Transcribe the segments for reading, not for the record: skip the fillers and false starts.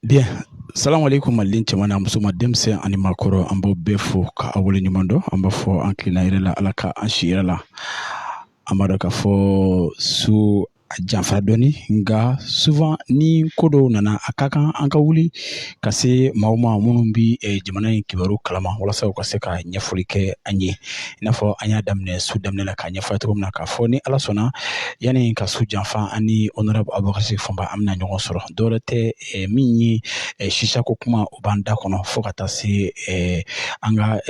Bien, salam alaikum malin cɛman muso ma denmisɛn ani maakɔrɔ an b'aw bɛɛ fo ka aw wale ɲuman dɔn an b'a fɔ an kilenna yɛrɛ la ala ka an si yɛrɛ la an b'a dɔn k'a fɔ su a janfa dɔɔni nka souvent ni ko dɔw nana a ka kan an ka wuli ka se maaw ma minnu bi jamana in kibaru kalama walasa u ka se ka ɲɛfɔli kɛ an ye i n'a fɔ an y'a daminɛ su daminɛ la k'a ɲɛfɔ cogo min na k'a fɔ ni ala sɔnna yanni ka su janfa ani honorable abubakar fanba an bɛna ɲɔgɔn sɔrɔ dɔwɛrɛ tɛ min ye sisako kuma o b'an da kɔnɔ fo ka taa se an ka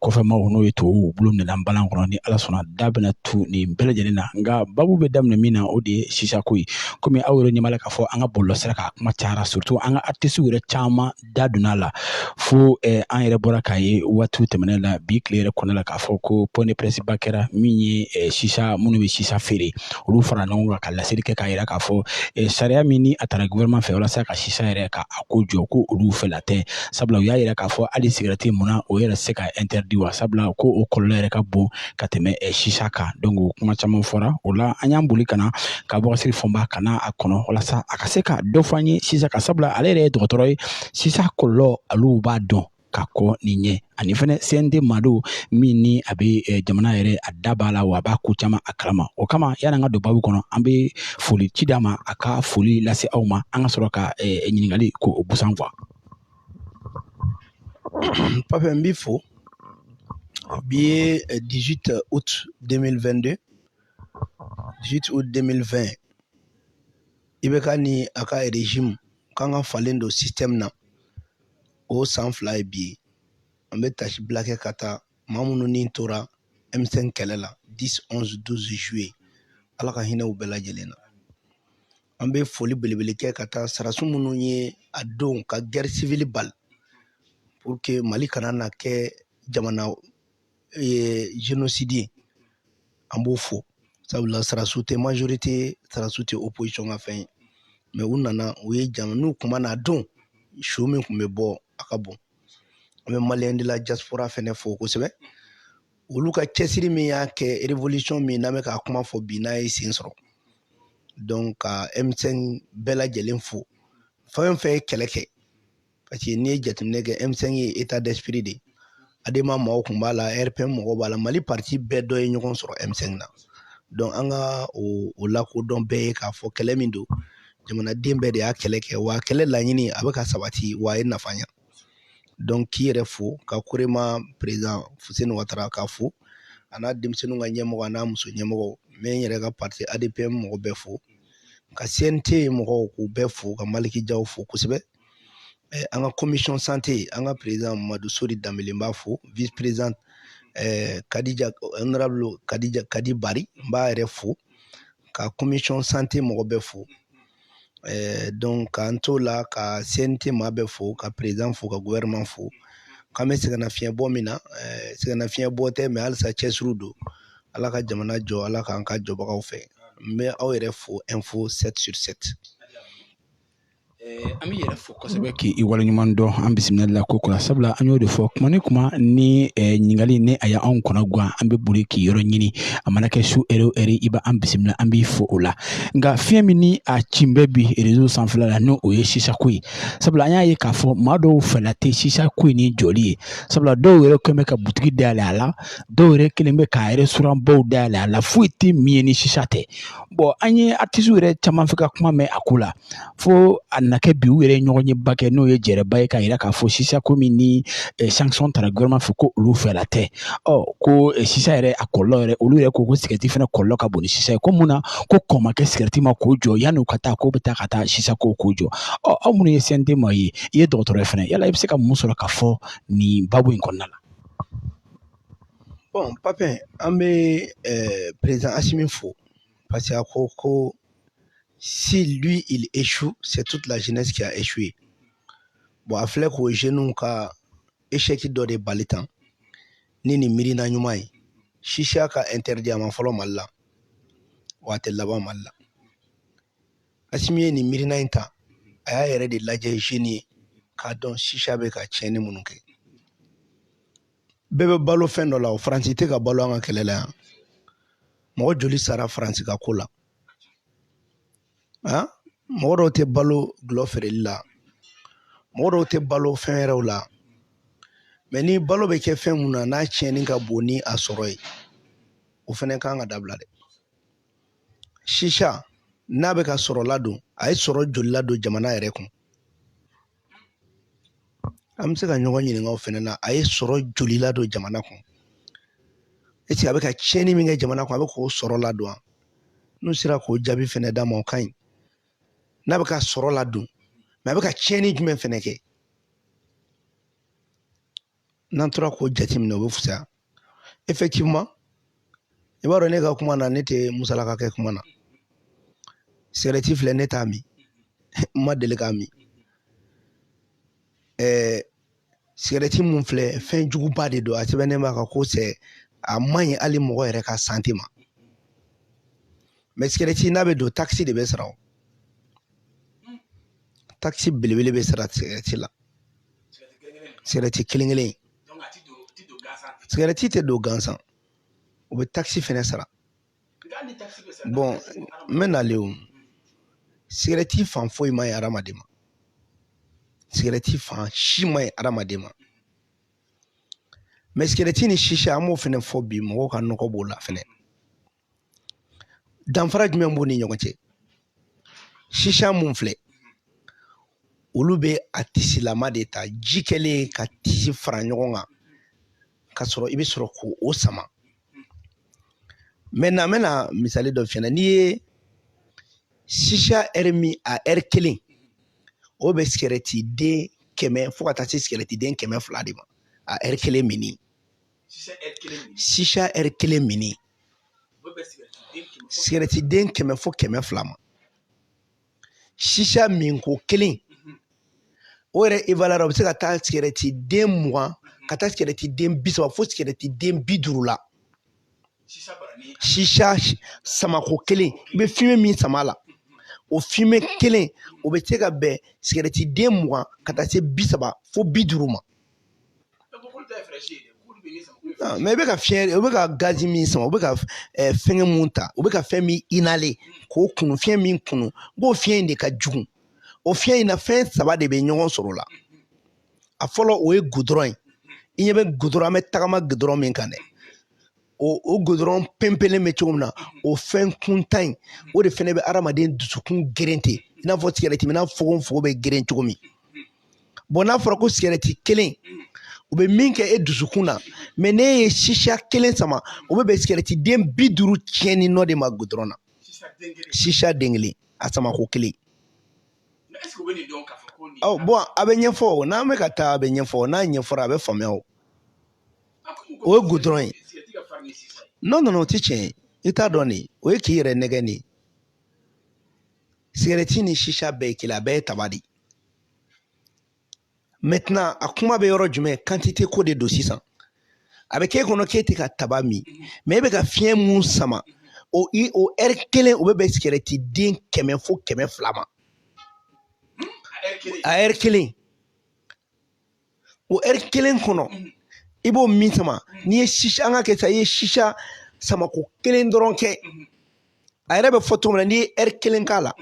kɔfɛmaw n'o ye tubabuw bolo minɛlan balan kɔnɔ ni ala sɔnna da bɛna tu nin bɛɛ lajɛlen na nka babu bɛ daminɛ min na o de ye sisako ye komi aw yɛrɛ ɲɛ b'a la k'a fɔ an ka bɔlɔlɔsira kan a kuma cayara surtout an ka artistes yɛrɛ caman da donna a la fo an yɛrɛ bɔra k'a ye waatiw tɛmɛnen la bi tile yɛrɛ kɔnɔna la k'a fɔ ko point de presse ba kɛra min ye sisa minnu bɛ sisa feere olu fara ɲɔgɔn kan ka laseli kɛ k'a yira k'a fɔ sariya min ni a taara gouvernement fɛ walasa ka sisa yɛrɛ ka a ko jɔ ko olu fɛla tɛ sabula u y'a yira k'a fɔ hali cigarette munna o yɛrɛ se ka interdit wa sabula ko o kɔlɔlɔ yɛrɛ ka bon ka tɛmɛ sisa kan donc o kuma caman fɔra o la an y'an boli ka na ka Boubacar Fɔnba ka na a kɔnɔ walasa a ka se ka dɔ fɔ an ye sisa kan sabula ale yɛrɛ ye dɔgɔtɔrɔ ye sisa kɔlɔlɔ olu b'a dɔn ka kɔ nin ɲɛ ani fɛnɛ CNT maado min ni a bɛ jamana yɛrɛ a da b'a la wa a b'a ko caman a kalama o kama yani an ka don babu kɔnɔ an bɛ foli ci d'a ma a ka foli lase aw ma an ka sɔrɔ ka ɲininkali k'o busan quoi. Pape n b'i fo bi ye 18 août 2022 18 août 2020 i bɛ ka ni a ka régime kan ka falen don système na o san fila ye bi ye an bɛ tasi bila kɛ ka taa maa minnu ni tora M5 kɛlɛ la 10 11 12 juillet ala ka hinɛ u bɛɛ lajɛlen na an bɛ foli belebele kɛ ka taa sarasu minnu ye a don ka guerre civile bali pour que Mali kana na kɛ jamana génocide ye an b'o fo sabula sarasu tɛ majorité sarasu tɛ opposition ka fɛn ye mais u nana u ye n'u kuma na don su min tun bɛ bɔ a ka bon an bɛ maliyɛn de la diaspora fɛnɛ fo kosɛbɛ olu ka cɛsiri min y'a kɛ révolution min n'an bɛ k'a kuma fɔ bi n'a ye sen sɔrɔ donc ka M5 bɛɛ lajɛlen fo fɛn o fɛn ye kɛlɛ kɛ parce que n'i ye jateminɛ kɛ M5 ye état d'esprit de Adema mɔgɔw tun b'a la RPM mɔgɔw b'a la Mali parti bɛɛ dɔ ye ɲɔgɔn sɔrɔ M5 na donc an ka o lakodɔn bɛɛ ye k'a fɔ kɛlɛ min don jamanaden bɛɛ de y'a kɛlɛ kɛ wa kɛlɛ laɲini a bɛ ka sabati wa a ye nafa ɲa donc k'i yɛrɛ fo ka Korema président Fuseni Watara ka fo a n'a denmisɛnninw ka ɲɛmɔgɔ a n'a muso ɲɛmɔgɔw n bɛ n yɛrɛ ka parti ADPM mɔgɔ bɛɛ fo ka CNT mɔgɔw k'u bɛɛ fo ka Maliki Jaw fo kosɛbɛ an ka commission santé an ka président Mamadu Sori Danbele n b'a fo vice président Kadija honorable Kadi Bari n b'a yɛrɛ fo ka commission santé mɔgɔ bɛɛ fo donc k'an t'o la ka CNT maa bɛɛ fo ka président fo ka gouvernement fo k'an bɛ sɛgɛnnafiɲɛ bɔ min na sɛgɛnnafiɲɛ bɔ tɛ mais halisa cɛsiriw don ala ka jamana jɔ ala k'an ka jɔbagaw fɛ n bɛ aw yɛrɛ fo info 7/7 an bɛ yɛrɛ fo kosɛbɛ k'i waleɲuman dɔn an bisimilali la ko kura sabula an y'o de fɔ kuma ni kuma ni ɲininkali ni a ye anw kɔnɔ gan an bɛ boli k'i yɔrɔ ɲini a mana kɛ su ɛri o ɛri i b'an bisimila an b'i fo o la nka fiɲɛ min ni a cin bɛ bi réseau sanfɛla la n'o ye sisako ye sabula an y'a ye k'a fɔ maa dɔw fɛla tɛ sisako in ni jɔli ye sabula dɔw yɛrɛ kɛlen bɛ ka butigi dayɛlɛ a la dɔw yɛrɛ kɛlen bɛ ka restaurant baw dayɛlɛ a la foyi tɛ min ye ni sisa tɛ bon an ye artistes yɛrɛ caman fɛ ka kuma mɛn a ko la fo a na kɛ bi u yɛrɛ ɲɔgɔn ye ba kɛ n'o ye jɛrɛba ye k'a yira k'a fɔ sisa ko min ni sanction taara gouvernement fɛ ko olu fɛla tɛ ko sisa yɛrɛ a kɔlɔlɔ yɛrɛ olu yɛrɛ ko cigarette fɛnɛ kɔlɔlɔ ka bon ni sisa ye ko mun na ko kɔn ma kɛ cigarette ma k'o jɔ yanni u ka taa k'o bɛ taa ka taa sisa k'o jɔ aw minnu ye CNT ma ye i ye dɔgɔtɔrɔ ye fɛnɛ yala i bɛ se ka mun sɔrɔ ka fɔ nin babu in kɔnɔna la. Bon Pape an bɛ président Assimi fo parce que a ko si lui il échoue c'est toute la jeunesse qui a échoué bon a filɛ k'o jeunes ka échec dɔ de bali tan ni nin miirina ɲuman ye sisa ka interdit a ma fɔlɔ Mali la wa a tɛ laban Mali la Assimi ye nin miirina in ta a y'a yɛrɛ de lajɛ jeunes ye k'a dɔn sisa bɛ ka tiɲɛni minnu kɛ bɛɛ bɛ balo fɛn dɔ la o Faransi tɛ ka balo an ka kɛlɛ la yan mɔgɔ joli sara Faransi ka ko la mɔgɔ dɔw tɛ balo gulɔ feereli la mɔgɔ dɔw tɛ balo fɛn wɛrɛw la mais ni balo bɛ kɛ fɛn mun na n'a tiɲɛni ka bon ni a sɔrɔ ye o fɛnɛ kan ka dabila dɛ shisha n'a bɛ ka sɔrɔ ladon a ye sɔrɔ joli ladon jamana yɛrɛ kun an bɛ se ka ɲɔgɔn ɲininka o fɛnɛ na a ye sɔrɔ joli ladon jamana kun est-ce que a bɛ ka tiɲɛni min kɛ jamana kun a bɛ k'o sɔrɔ ladon wa n'u sera k'o jaabi fɛnɛ d'a ma o ka ɲi n'a bɛ ka sɔrɔ ladon mais a bɛ ka tiɲɛni jumɛn fɛnɛ kɛ n'an tora k'o jateminɛ o bɛ fisaya effectivement i b'a dɔn ne ka kuma na ne tɛ musalaka kɛ kuma na sigarɛti filɛ ne t'a min n ma deli k'a min sigarɛti mun filɛ fɛn juguba de don a sɛbɛnnen b'a kan ko a man ɲi hali mɔgɔ yɛrɛ ka santé ma mais sigarɛti n'a bɛ don taxi de bɛ sara o taxi belebele bɛ sara sigarɛti la sigarɛti kelen kelen sigarɛti tɛ don gansan o bɛ taxi fɛnɛ sara bon n bɛ nale o sigarɛti fan foyi ma ɲi adamaden ma sigarɛti fan si ma ɲi adamaden ma mais sigarɛti ni shisha an b'o fɛnɛ fɔ bi mɔgɔw ka nɔgɔ b'o la fɛnɛ danfara jumɛn b'u ni ɲɔgɔn cɛ shisha mun filɛ olu bɛ a tisilama de ta ji kɛlen ka tisi fara ɲɔgɔn kan ka sɔrɔ i bɛ sɔrɔ k'o sama maintenant n bɛna misali dɔ f'i ɲɛna n'i ye shisha ɛri min a ɛri kelen o bɛ sigarɛti den 100 fo ka taa se sigarɛti den 200 de ma a ɛri kelen mini shisha ɛri kelen mini sigarɛti den 100 fo 200 ma shisha min ko kelen o yɛrɛ evaluera o bɛ se ka taa sigarɛti den 20 ka taa sigarɛti den 30 fo sigarɛti den 50 la shisha samako kelen i bɛ fumier min sama la o fumier kelen o bɛ se ka bɛn sigarɛti den 20 ka taa se 30 fo 50 ma mais i bɛ ka fiɲɛ o bɛ ka gazi min sama o bɛ ka fɛngɛ mun ta o bɛ ka fɛn min inhaler k'o kunu fiɲɛ min kunu k'o fiɲɛ in de ka jugu o fiɲɛ in na fɛn 3 de bɛ ɲɔgɔn sɔrɔ o la a fɔlɔ o ye goudron ye i ɲɛ bɛ goudron an bɛ tagama goudron min kan dɛ o goudron pɛnpɛnlen bɛ cogo min na o fɛn kuntan in o de fɛnɛ bɛ adamaden dusukun geren ten i n'a fɔ sigarɛti mina fogo bɛ geren cogo min bon n'a fɔra ko sigarɛti kelen o bɛ min kɛ e dusukun na mais ne ye shisha kelen sama o bɛ bɛn sigarɛti den 50 tiɲɛni nɔ de ma goudron na shisha den kelen a samako kelen bon a bɛ ɲɛfɔ o n'an bɛ ka taa a bɛ ɲɛfɔ n'a ɲɛfɔra a bɛ faamuya o ye goudron ye non o tɛ tiɲɛ ye i t'a dɔn de o ye k'i yɛrɛ nɛgɛ de sigarɛti ni shisha bɛɛ ye kelen a bɛɛ ye taba de maintenant a kuma bɛ yɔrɔ jumɛn quantité ko de don sisan a bɛ k'e kɔnɔ k'e tɛ ka taba min mais e bɛ ka fiɲɛ mun sama o ɛri kelen o bɛ bɛn sigarɛti den 100 fo 200 ma a ɛri kelen o ɛri kelen kɔnɔ i b'o min sama n'i ye shisha an ka kɛ sisan i ye shisha samako kelen dɔrɔn kɛ a yɛrɛ bɛ fɔ cogo min na n'i ye ɛri kelen k'a la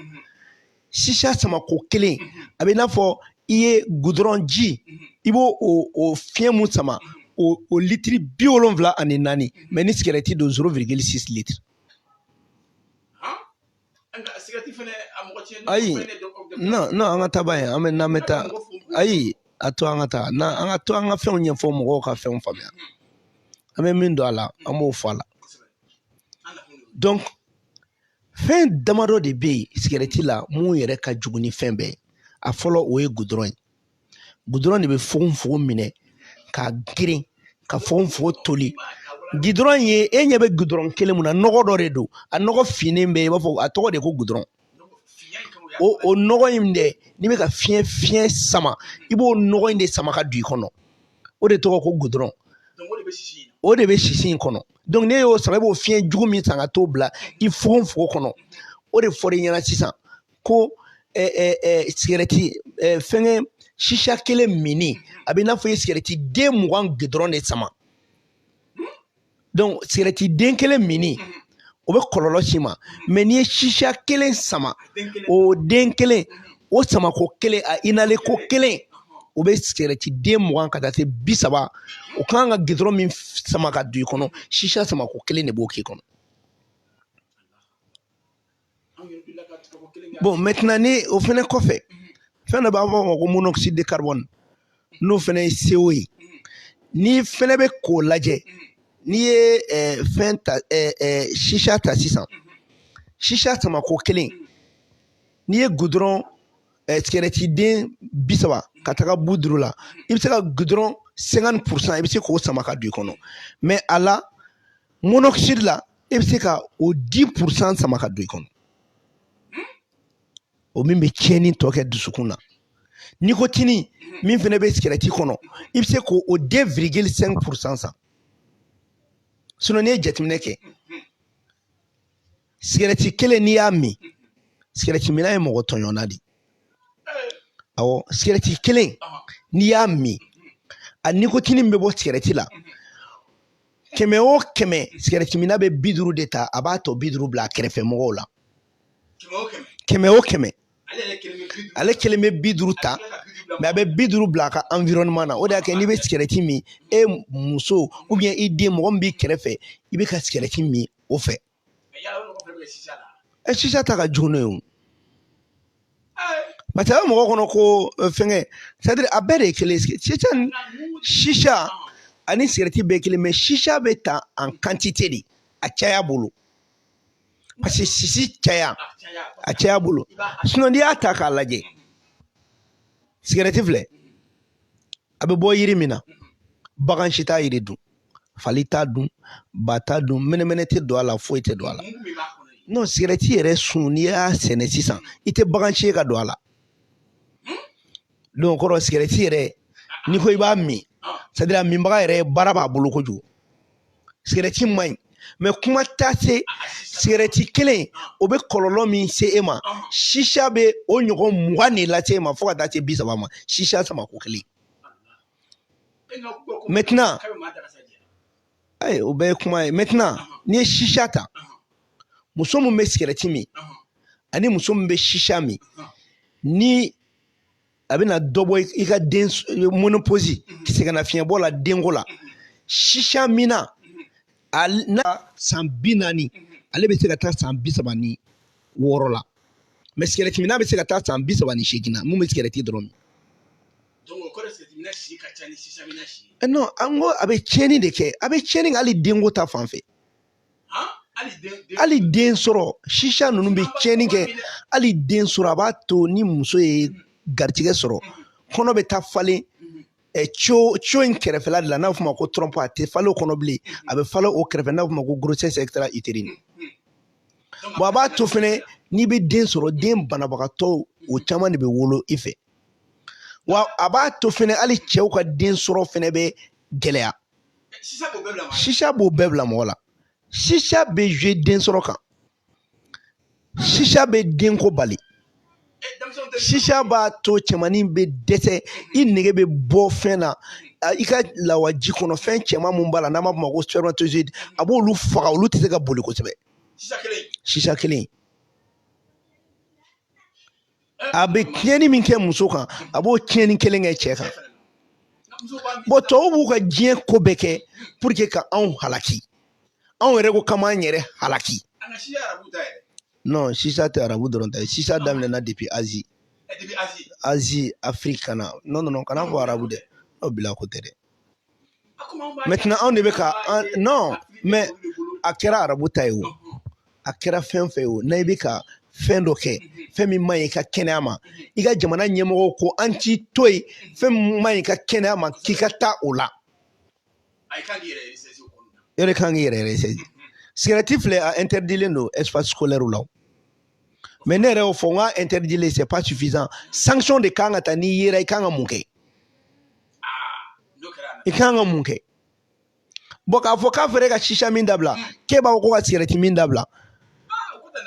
shisha samako kelen a bɛ i n'a fɔ i ye goudron ji i b'o o fiɲɛ mun sama o litiri 74 mais ni sigarɛti don 0,6 litre ayi non an ka taa ba ye an bɛ n'an bɛ taa ayi a to an ka taa an ka to an ka fɛnw ɲɛfɔ mɔgɔw ka fɛnw faamuya an bɛ min don a la an b'o fɔ a la donc fɛn damadɔ de bɛ yen sigarɛti la mun yɛrɛ ka jugu ni fɛn bɛɛ a fɔlɔ o ye goudron ye goudron de bɛ fogofogo minɛ ka girin ka fogofogo toli goudron ye e ɲɛ bɛ goudron kelen mun na nɔgɔ dɔ de don a nɔgɔ finnen bɛ i b'a fɔ a tɔgɔ de ko goudron o nɔgɔ in dɛ n'i bɛ ka fiɲɛ sama i b'o nɔgɔ in de sama ka don i kɔnɔ o de tɔgɔ ko goudron o de bɛ sisi in kɔnɔ donc ne y'o sama i b'o fiɲɛ jugu min san ka t'o bila i fogofogo kɔnɔ o de fɔra i ɲɛna sisan ko sigarɛti fɛngɛ shisha kelen mini a bɛ i n'a fɔ i ye sigarɛti den 20 goudron de sama donc sigarɛti den kelen mini o bɛ kɔlɔlɔ s'i ma mais n'i ye shisha kelen sama o den kelen o samako kelen a inhaler ko kelen o bɛ sigɛrɛti den 20 ka taa se 30 o kan ka gidɔrɔn min sama ka don i kɔnɔ shisha samako kelen de b'o k'i kɔnɔ. Bon maintenant ni o fɛnɛ kɔfɛ fɛn dɔ b'a fɔ ma ko monoxyde de carbone n'o fɛnɛ ye CO ye ni fɛnɛ bɛ k'o lajɛ n'i ye fɛn ta shisha ta sisan shisha samako kelen n'i ye goudron sigɛrɛti den 30 ka taga bu 5 la i bɛ se ka goudron 50% i bɛ se k'o sama ka don i kɔnɔ mais a la monoxyde la i bɛ se ka o 10% sama ka don i kɔnɔ o min bɛ tiɲɛni tɔ kɛ dusukun na nicotine min fɛnɛ bɛ sigɛrɛti kɔnɔ i bɛ se k'o 2,5% san sinon n'i ye jateminɛ kɛ sigɛrɛti kelen n'i y'a min sigɛrɛti minna ye mɔgɔ tɔɲɔnna de awɔ sigɛrɛti kelen n'i y'a min a nicotine bɛ bɔ sigɛrɛti la 100 o 100 sigɛrɛti minna bɛ 50 de ta a b'a tɔ 50 bila a kɛrɛfɛ mɔgɔw la 100 o 100 ale kelen bɛ 50 ta mais a bɛ 50 bila a ka environnement na o de y'a kɛ n'i bɛ sigɛrɛti min e muso ou bien i den mɔgɔ min b'i kɛrɛfɛ i bɛ ka sigɛrɛti min o fɛ shisha ta ka jugu n'o ye o parce que a bɛ mɔgɔ kɔnɔ ko fɛngɛ c'est à dire a bɛɛ de ye kelen shisha ani sigɛrɛti bɛɛ kelen mais shisha bɛ ta en quantité de a caya bolo parce que sisi caya a caya bolo sinon n'i y'a ta k'a lajɛ sigɛrɛti filɛ a bɛ bɔ yiri min na bagan si t'a yiri dun fali t'a dun ba t'a dun mɛnɛmɛnɛ tɛ don a la foyi tɛ don a la non sigɛrɛti yɛrɛ sun n'i y'a sɛnɛ sisan i tɛ bagan si ye ka don a la donc kɔrɔ sigɛrɛti yɛrɛ n'i ko i b'a min c'est à dire a minbaga yɛrɛ baara b'a bolo kojugu sigɛrɛti man ɲi mais kuma t'a se sigɛrɛti kelen o bɛ kɔlɔlɔ min se e ma shisha bɛ o ɲɔgɔn 20 de lase e ma fo ka taa se 30 ma shisha samako kelen maintenant ayi o bɛɛ ye kuma ye maintenant n'i ye shisha ta muso min bɛ sigɛrɛti min ani muso min bɛ shisha min ni a bɛna dɔ bɔ i ka den monopause sɛgɛnnafiɲɛbɔ la denko la shisha mina na san 40 ale bɛ se ka taa san 36 la mais sigɛrɛti mina bɛ se ka taa san 38 na mun bɛ sigɛrɛti dɔrɔn min non an ko a bɛ tiɲɛni de kɛ a bɛ tiɲɛni kɛ hali denko ta fan fɛ hali den sɔrɔ shisha ninnu bɛ tiɲɛni kɛ hali den sɔrɔ a b'a to ni muso ye garijɛgɛ sɔrɔ kɔnɔ bɛ taa falen co in kɛrɛfɛla de la n'a bɛ f'o ma ko trompe a tɛ falen o kɔnɔ bilen a bɛ falen o kɛrɛfɛ n'a bɛ f'o ma ko grossesse extra utérine bon a b'a to fɛnɛ n'i bɛ den sɔrɔ den banabagatɔ o caman de bɛ wolo i fɛ wa a b'a to fɛnɛ hali cɛw ka den sɔrɔ fɛnɛ bɛ gɛlɛya shisha b'o bɛɛ bila mɔgɔ la shisha bɛ jouer den sɔrɔ kan shisha bɛ denko bali shisha b'a to cɛmanin bɛ dɛsɛ i nege bɛ bɔ fɛn na i ka lawaji kɔnɔ fɛn cɛman mun b'a la n'an b'a fɔ o ma ko spermatozoïde a b'olu faga olu tɛ se ka boli kosɛbɛ shisha kelen a bɛ tiɲɛni min kɛ muso kan a b'o tiɲɛni kelen kɛ cɛ kan bon tɔw b'u ka diɲɛ ko bɛɛ kɛ pour que ka anw halaki anw yɛrɛ ko k'an b'an yɛrɛ halaki non shisha tɛ arabu dɔrɔn ta ye shisha daminɛna depuis Asie Afrique kana non kana fɔ arabu dɛ n'o bila ko tɛ dɛ maintenant anw de bɛ ka non mais a kɛra arabu ta ye o a kɛra fɛn fɛn ye o n'a i bɛ ka fɛn dɔ kɛ fɛn min man ɲi i ka kɛnɛya ma i ka jamana ɲɛmɔgɔw ko an t'i to yen fɛn min man ɲi i ka kɛnɛya ma k'i ka taa o la e de kan k'i yɛrɛ ressaisir sigɛrɛti filɛ a interdilen don espace scolaire la mais ne yɛrɛ y'o fɔ n ka interdilen c'est pas suffisant sanction de kan ka ta n'i yera i kan ka mun kɛ i kan ka mun kɛ bon k'a fɔ k'a fɔra e ka shisha min dabila k'e b'a fɔ ko ka sigɛrɛti min dabila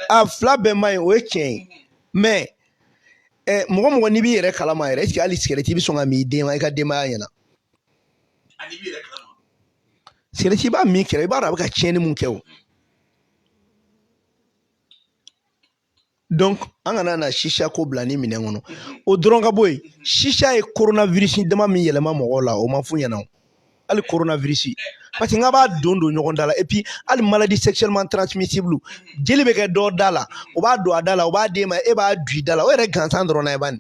a fila bɛɛ man ɲi o ye tiɲɛ ye mais mɔgɔ mɔgɔ n'i b'i yɛrɛ kalama yɛrɛ est-ce que hali sigɛrɛti i bɛ sɔn ka min i den ma i ka denbaya ɲɛna sigɛrɛti i b'a min kɛrɛ i b'a dɔn a bɛ ka tiɲɛni mun kɛ o donc an kana na shisha ko bila ni minɛn kɔnɔ o dɔrɔn ka bɔ yen shisha ye coronavirus dama min yɛlɛma mɔgɔw la o ma fu ɲɛna hali coronavirus parce que n ka b'a don ɲɔgɔn da la et puis hali maladie sexuellement transmissible jeli bɛ kɛ dɔ da la o b'a don a da la o b'a d'e ma e b'a du i da la o yɛrɛ gansan dɔrɔn na ye bani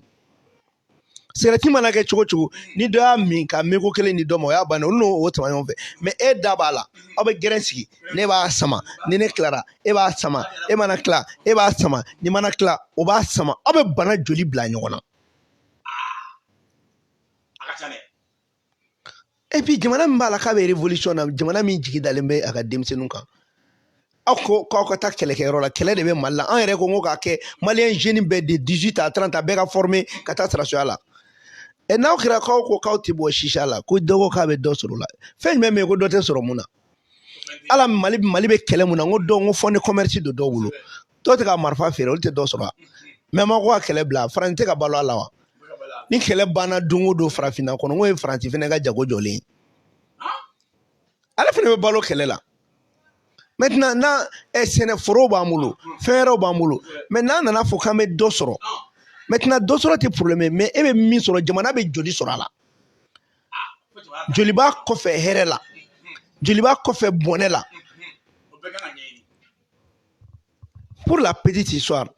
sigɛrɛti mana kɛ cogo cogo ni dɔ y'a min ka meko kelen di dɔ ma o y'a bannen olu n'o sama ɲɔgɔn fɛ mais e da b'a la aw bɛ gɛrɛn sigi ne b'a sama ni ne tilara e b'a sama e mana tila e b'a sama ni mana tila o b'a sama aw bɛ bana joli bila ɲɔgɔn na et puis jamana min b'a la k'a bɛ révolution na jamana min jigi dalen bɛ a ka denmisɛnninw kan aw ko k'aw ka taa kɛlɛkɛyɔrɔ la kɛlɛ de bɛ Mali la an yɛrɛ ko k'a kɛ malien jeune bɛɛ de 18 à 30 a bɛɛ ka former ka taa sirasuya la et n'aw kɛra k'aw ko k'aw tɛ bɔ shisha la ko dɔ ko k'a bɛ dɔ sɔrɔ o la fɛn jumɛn bɛ yen ko dɔ tɛ sɔrɔ mun na ala Mali bɛ kɛlɛ mun na n ko dɔ n ko fɔ ni commerce don dɔw bolo dɔw tɛ ka marifa feere olu tɛ dɔ sɔrɔ mais ma ko ka kɛlɛ bila faransi tɛ ka balo a la wa ni kɛlɛ banna don o don farafinna kɔnɔ n ko ye faransi fana ka jago jɔlen ye ale fana bɛ balo kɛlɛ la maintenant na sɛnɛforow b'an bolo fɛn wɛrɛw b'an bolo mais n'an nana fɔ k'an bɛ dɔ sɔrɔ maintenant dɔ sɔrɔ tɛ problème mais e bɛ min sɔrɔ jamana bɛ joli sɔrɔ a la joli b'a kɔfɛ hɛrɛ la joli b'a kɔfɛ bɔnɛ la pour la petite histoire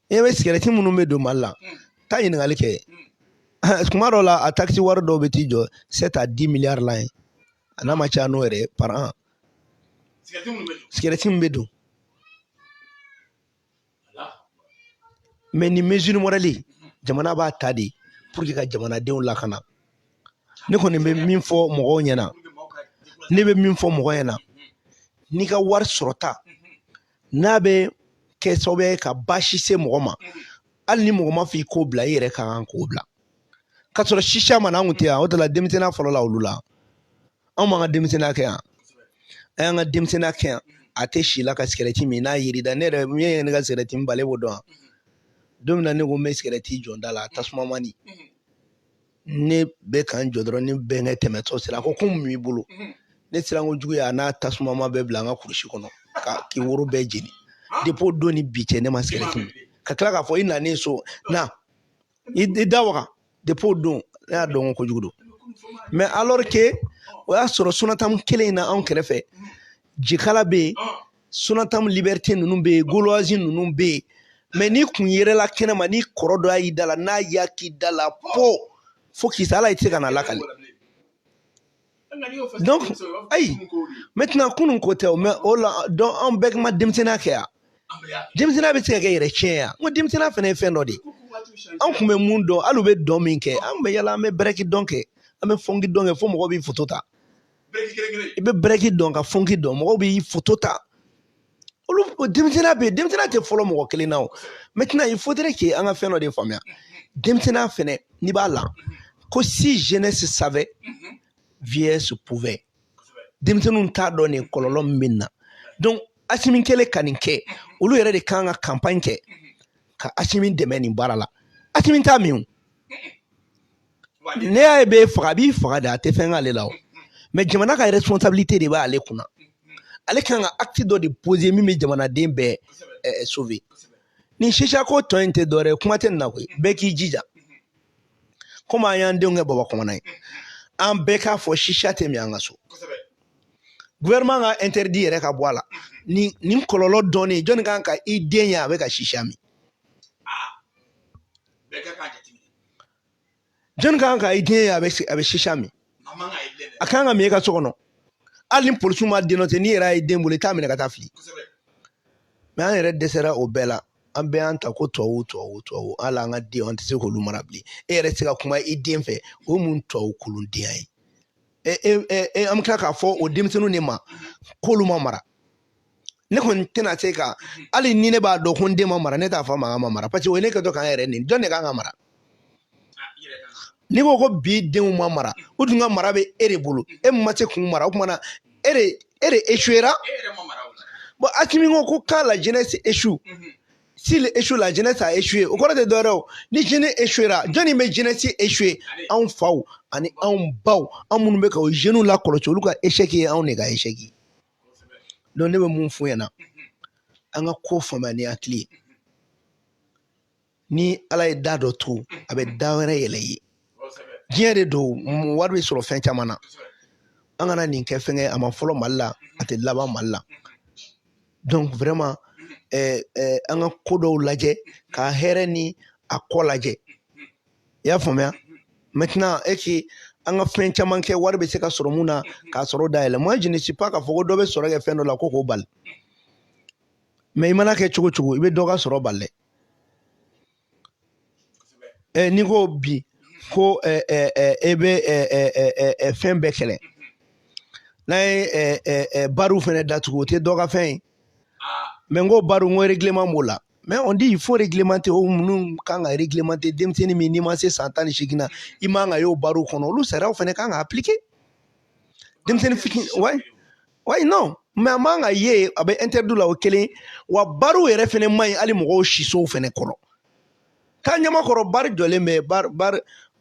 e bɛ sigɛrɛti minnu bɛ don Mali la taa ɲininkali kɛ kuma dɔw la a taxi wari dɔw bɛ t'i jɔ 7 à 10 milliards la ye a n'a ma ca n'o yɛrɛ par an sigɛrɛti min bɛ don mais ni mesure morale jamana b'a ta de pour que ka jamanadenw lakana ne kɔni bɛ min fɔ mɔgɔw ɲɛna n'i ka wari sɔrɔta n'a bɛ kɛ sababu ye ka baasi se mɔgɔ ma hali ni mɔgɔ ma fɔ i k'o bila i yɛrɛ ka kan k'o bila ka sɔrɔ shisha mana an kun tɛ yan o de la denmisɛnninya fɔlɔ la olu la anw m'an ka denmisɛnninya kɛ yan an y'an ka denmisɛnninya kɛ yan a tɛ si la ka sigɛrɛti min n'a yirida ne yɛrɛ min ye ne ka sigɛrɛti min bale b'o dɔn don min na ne ko n bɛ sigɛrɛti jɔ n da la tasuma mani ne bɛ ka n jɔ dɔrɔn ni bɛnkɛ tɛmɛtɔ sera a ko mun b'i bolo ne siranko jugu ye a n'a tasuma ma bɛɛ bila an ka kurusi kɔnɔ k'i woro bɛɛ jeni depuis o don ni bi cɛ ne ma sigɛrɛti min ka tila k'a fɔ i nanen so na i da waga depuis o don ne y'a dɔn ko kojugu don mais alors que o y'a sɔrɔ Sonatam kelen in na anw kɛrɛfɛ jikala bɛ yen Sonatam liberté ninnu bɛ yen gauloise ninnu bɛ yen mais n'i kun yɛrɛla kɛnɛma ni kɔrɔ dɔ y'i da la n'a y'a k'i da la fo k'i sa ala i tɛ se ka na lakale donc ayi maintenant kunun ko tɛ mais o la donc anw bɛɛ ma denmisɛnninya kɛ yan denmisɛnninya bɛ se ka kɛ yɛrɛ tiɲɛ yan n ko denmisɛnninya fana ye fɛn dɔ de ye anw kun bɛ mun dɔn hali u bɛ dɔn min kɛ an bɛ yala an bɛ bɛrɛki dɔn kɛ an bɛ fɔnki dɔn kɛ fo mɔgɔw b'i foto ta i bɛ bɛrɛki dɔn ka fɔnki dɔn mɔgɔw b'i foto ta olu denmisɛnninya bɛ yen denmisɛnninya tɛ fɔlɔ mɔgɔ kelen na o maintenant il faudrait que an ka fɛn dɔ de faamuya denmisɛnninya fana n'i b'a la ko si jeunesse savait vieillesse pouvait denmisɛnninw t'a dɔn nin kɔlɔlɔ min bɛ na donc Asimi kɛlen ka nin kɛ olu yɛrɛ de kan ka campagne kɛ ka Asimi dɛmɛ nin baara la Asimi t'a min ne y'a ye bɛ faga a b'i faga de a tɛ fɛn k'ale la o mais jamana ka responsabilité de b'ale kunna ale kan ka acte dɔ de poser min bɛ jamanaden bɛɛ sauver ni shisha ko tɔ in tɛ dɔwɛrɛ ye kuma tɛ nin na koyi bɛɛ k'i jija komi an y'an denw kɛ baba kɔmɔna ye an bɛɛ k'a fɔ shisha tɛ min an ka so gouvernement ka interdit yɛrɛ ka bɔ a la nin kɔlɔlɔ dɔɔnin jɔnni kan ka i den ye a bɛ ka shisha min jɔnni kan ka i den ye a bɛ shisha min a kan ka min i ka so kɔnɔ hali ni polisiw ma den nɔtɛ n'i yɛrɛ ye den bolo i t'a minɛ ka taa fili mais an yɛrɛ dɛsɛra o bɛɛ la an bɛɛ y'an ta ko tubabu hali an ka den an tɛ se k'olu mara bilen e yɛrɛ tɛ se ka kuma i den fɛ o mun tubabu kolondenya ye an bɛ tila k'a fɔ o denmisɛnninw de ma k'olu ma mara ne kɔni tɛna se ka hali ni ne b'a dɔn ko n den ma mara ne t'a fɔ mankan ma mara parce que o ye ne kɛtɔ k'an yɛrɛ nin jɔn de kan ka mara n'i ko ko bi denw ma mara o dun ka mara bɛ e de bolo e ma se k'u mara o tuma na e de échouera bon Asimi ko quand la jeunesse échoue s'il échoue la jeunesse a échoué o kɔrɔ tɛ dɔwɛrɛ o ni jeunesse échouera jɔnni bɛ jeunesse échoué anw faw ani anw baw anw minnu bɛ ka o jeunes lakɔlɔsi olu ka échec ye anw de ka échec ye donc ne bɛ mun f'u ɲɛna an ka ko faamuya ni hakili ye ni ala ye da dɔ to a bɛ da wɛrɛ yɛlɛ ye diɲɛ de don wari bɛ sɔrɔ fɛn caman na an kana nin kɛ fɛnkɛ a ma fɔlɔ Mali la a tɛ laban Mali la donc vraiment an ka ko dɔw lajɛ ka hɛrɛ ni a kɔ lajɛ i y'a faamuya maintenant an ka fɛn caman kɛ wari bɛ se ka sɔrɔ mun na k'a sɔrɔ dayɛlɛ moi je ne suis pas k'a fɔ ko dɔ bɛ sɔrɔ kɛ fɛn dɔ la ko k'o bali mais i mana kɛ cogo cogo i bɛ dɔ ka sɔrɔ bali dɛ n'i ko bi ko e bɛ fɛn bɛɛ kɛlɛ n'a ye bariw fɛnɛ datugu o tɛ dɔ ka fɛn ye mais n ko bariw n ko règlement b'o la mais on dit il faut réglementer o minnu kan ka réglementer denmisɛnnin min n'i ma se san 18 na i man ka y'o bariw kɔnɔ olu sariyaw fɛnɛ kan ka appliquer denmisɛnnin fitinin ouais non mais a man ka ye a bɛ interdit la o kelen wa bariw yɛrɛ fɛnɛ man ɲi hali mɔgɔw sisow fɛnɛ kɔrɔ k'a ɲamakɔrɔ bari jɔlen bɛ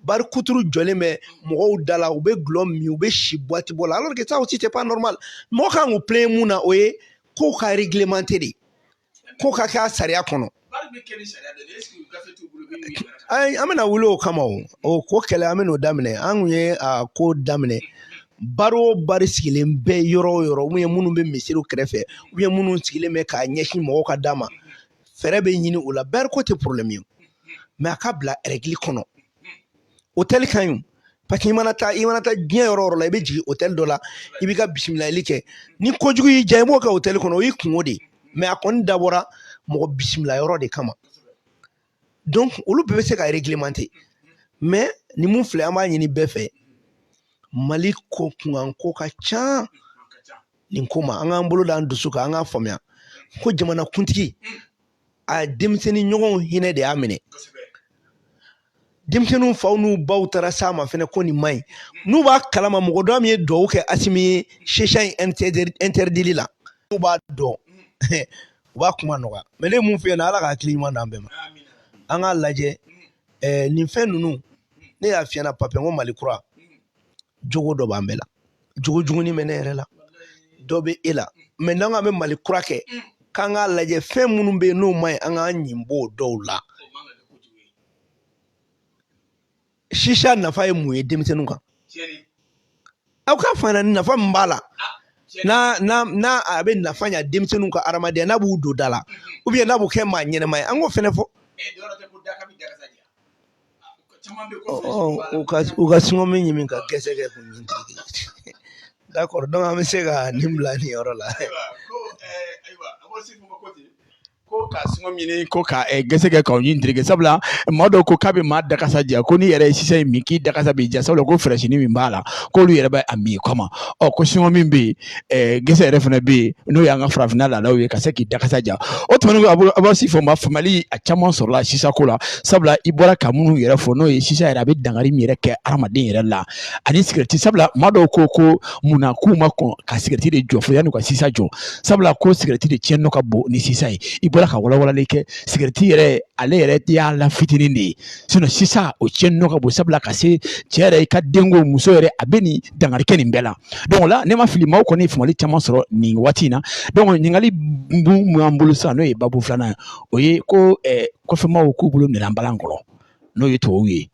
bari kuturu jɔlen bɛ mɔgɔw da la u bɛ gulɔ min u bɛ si boîte bɔ la alors que ça aussi c'est pas normal mɔgɔ kan k'u plaindre mun na o ye ko ka réglementer de ko ka kɛ a sariya kɔnɔ an bɛna wuli o kama o ko kɛlɛ an bɛna o daminɛ an kun ye a ko daminɛ bari o bari sigilen bɛ yɔrɔ o yɔrɔ ou bien minnu bɛ misiriw kɛrɛfɛ ou bien minnu sigilen bɛ k'a ɲɛsin mɔgɔw ka da ma fɛɛrɛ bɛ ɲini o la bari ko tɛ problème ye mais a ka bila règle kɔnɔ hôtel ka ɲi parce que i mana taa diɲɛ yɔrɔ o yɔrɔ la i bɛ jigin hôtel dɔ la i b'i ka bisimilayali kɛ ni kojugu y'i ja i b'o kɛ hôtel kɔnɔ o y'i kungo de mais a kɔni dabɔra mɔgɔ bisimila yɔrɔ de kama donc olu bɛɛ bɛ se ka réglementer mais ni mun filɛ an b'a ɲini bɛɛ fɛ Mali ko kunkan ko ka ca nin ko ma an k'an bolo da an dusu kan an k'a faamuya ko jamanakuntigi a denmisɛnnin ɲɔgɔnw hinɛ de y'a minɛ denmisɛnninw faw n'u baw taara s'a ma fɛnɛ ko nin man ɲi n'u b'a kalama mɔgɔ dɔ min ye duwawu kɛ Asimi ye shisha in interdit la n'u b'a dɔn u b'a kuma nɔgɔya mais ne ye mun f'i ɲɛna Ala ka hakili ɲuman d'an bɛɛ ma an k'a lajɛ nin fɛn ninnu ne y'a f'i ɲɛna Pape n ko Mali kura jogo dɔ b'an bɛɛ la jogo jugunin bɛ ne yɛrɛ la dɔ bɛ e la mais n'an k'an bɛ Mali kura kɛ k'an k'a lajɛ fɛn minnu bɛ yen n'o man ɲi an k'an ɲin b'o dɔw la shisha nafa ye mun ye denmisɛnninw kan aw k'a fɔ an ɲɛna nafa min b'a la n'a a bɛ nafa ɲa denmisɛnninw ka adamadenya n'a b'u don da la ou bien n'a b'u kɛ maa ɲɛnɛma ye an k'o fɛnɛ fɔ u ka singɔ min ɲimi ka gɛsɛ kɛ kun ɲin d'accord donc an bɛ se ka nin bila nin yɔrɔ la ko ka singɔ ɲini ko ka gɛsɛ kɛ k'aw ɲin tereke sabula maa dɔw ko k'a bɛ maa dakasa ja ko ni yɛrɛ ye sisan min k'i dakasa bɛ ja sabula ko fɛrɛsini min b'a la k'olu yɛrɛ bɛ a min kama ko singɔ min bɛ yen gɛsɛ yɛrɛ fana bɛ yen n'o y'an ka farafinna laadaw ye ka se k'i dakasa ja o tɛmɛnen a b'a si fɔ ma famali a caman sɔrɔla sisa ko la sabula i bɔra ka minnu yɛrɛ fɔ n'o ye sisa yɛrɛ a bɛ dankari min yɛrɛ kɛ adamaden yɛrɛ la ani sigɛriti sabula maa dɔw ko munna k'u ma kɔn ka sigɛriti de jɔ fo yan'u ka sisa jɔ sabula ko sigɛriti de tiɲɛ ka bon ni sisa ye i bɔra ka walawalali kɛ sigɛriti yɛrɛ ale yɛrɛ y'a la fitinin de ye sinon sisa o tiɲɛ ka bon sabula ka se cɛ yɛrɛ i ka denko muso yɛrɛ a bɛ nin dankari kɛ nin bɛɛ la donc o la ne ma fili maaw kɔni ye famali caman sɔrɔ nin waati in na donc ɲininkali mun y'an bolo sisan n'o ye babu filanan ye o ye ko kɔfɛmaaw k'u bolo minɛn balan kɔnɔ n'o ye tubabuw ye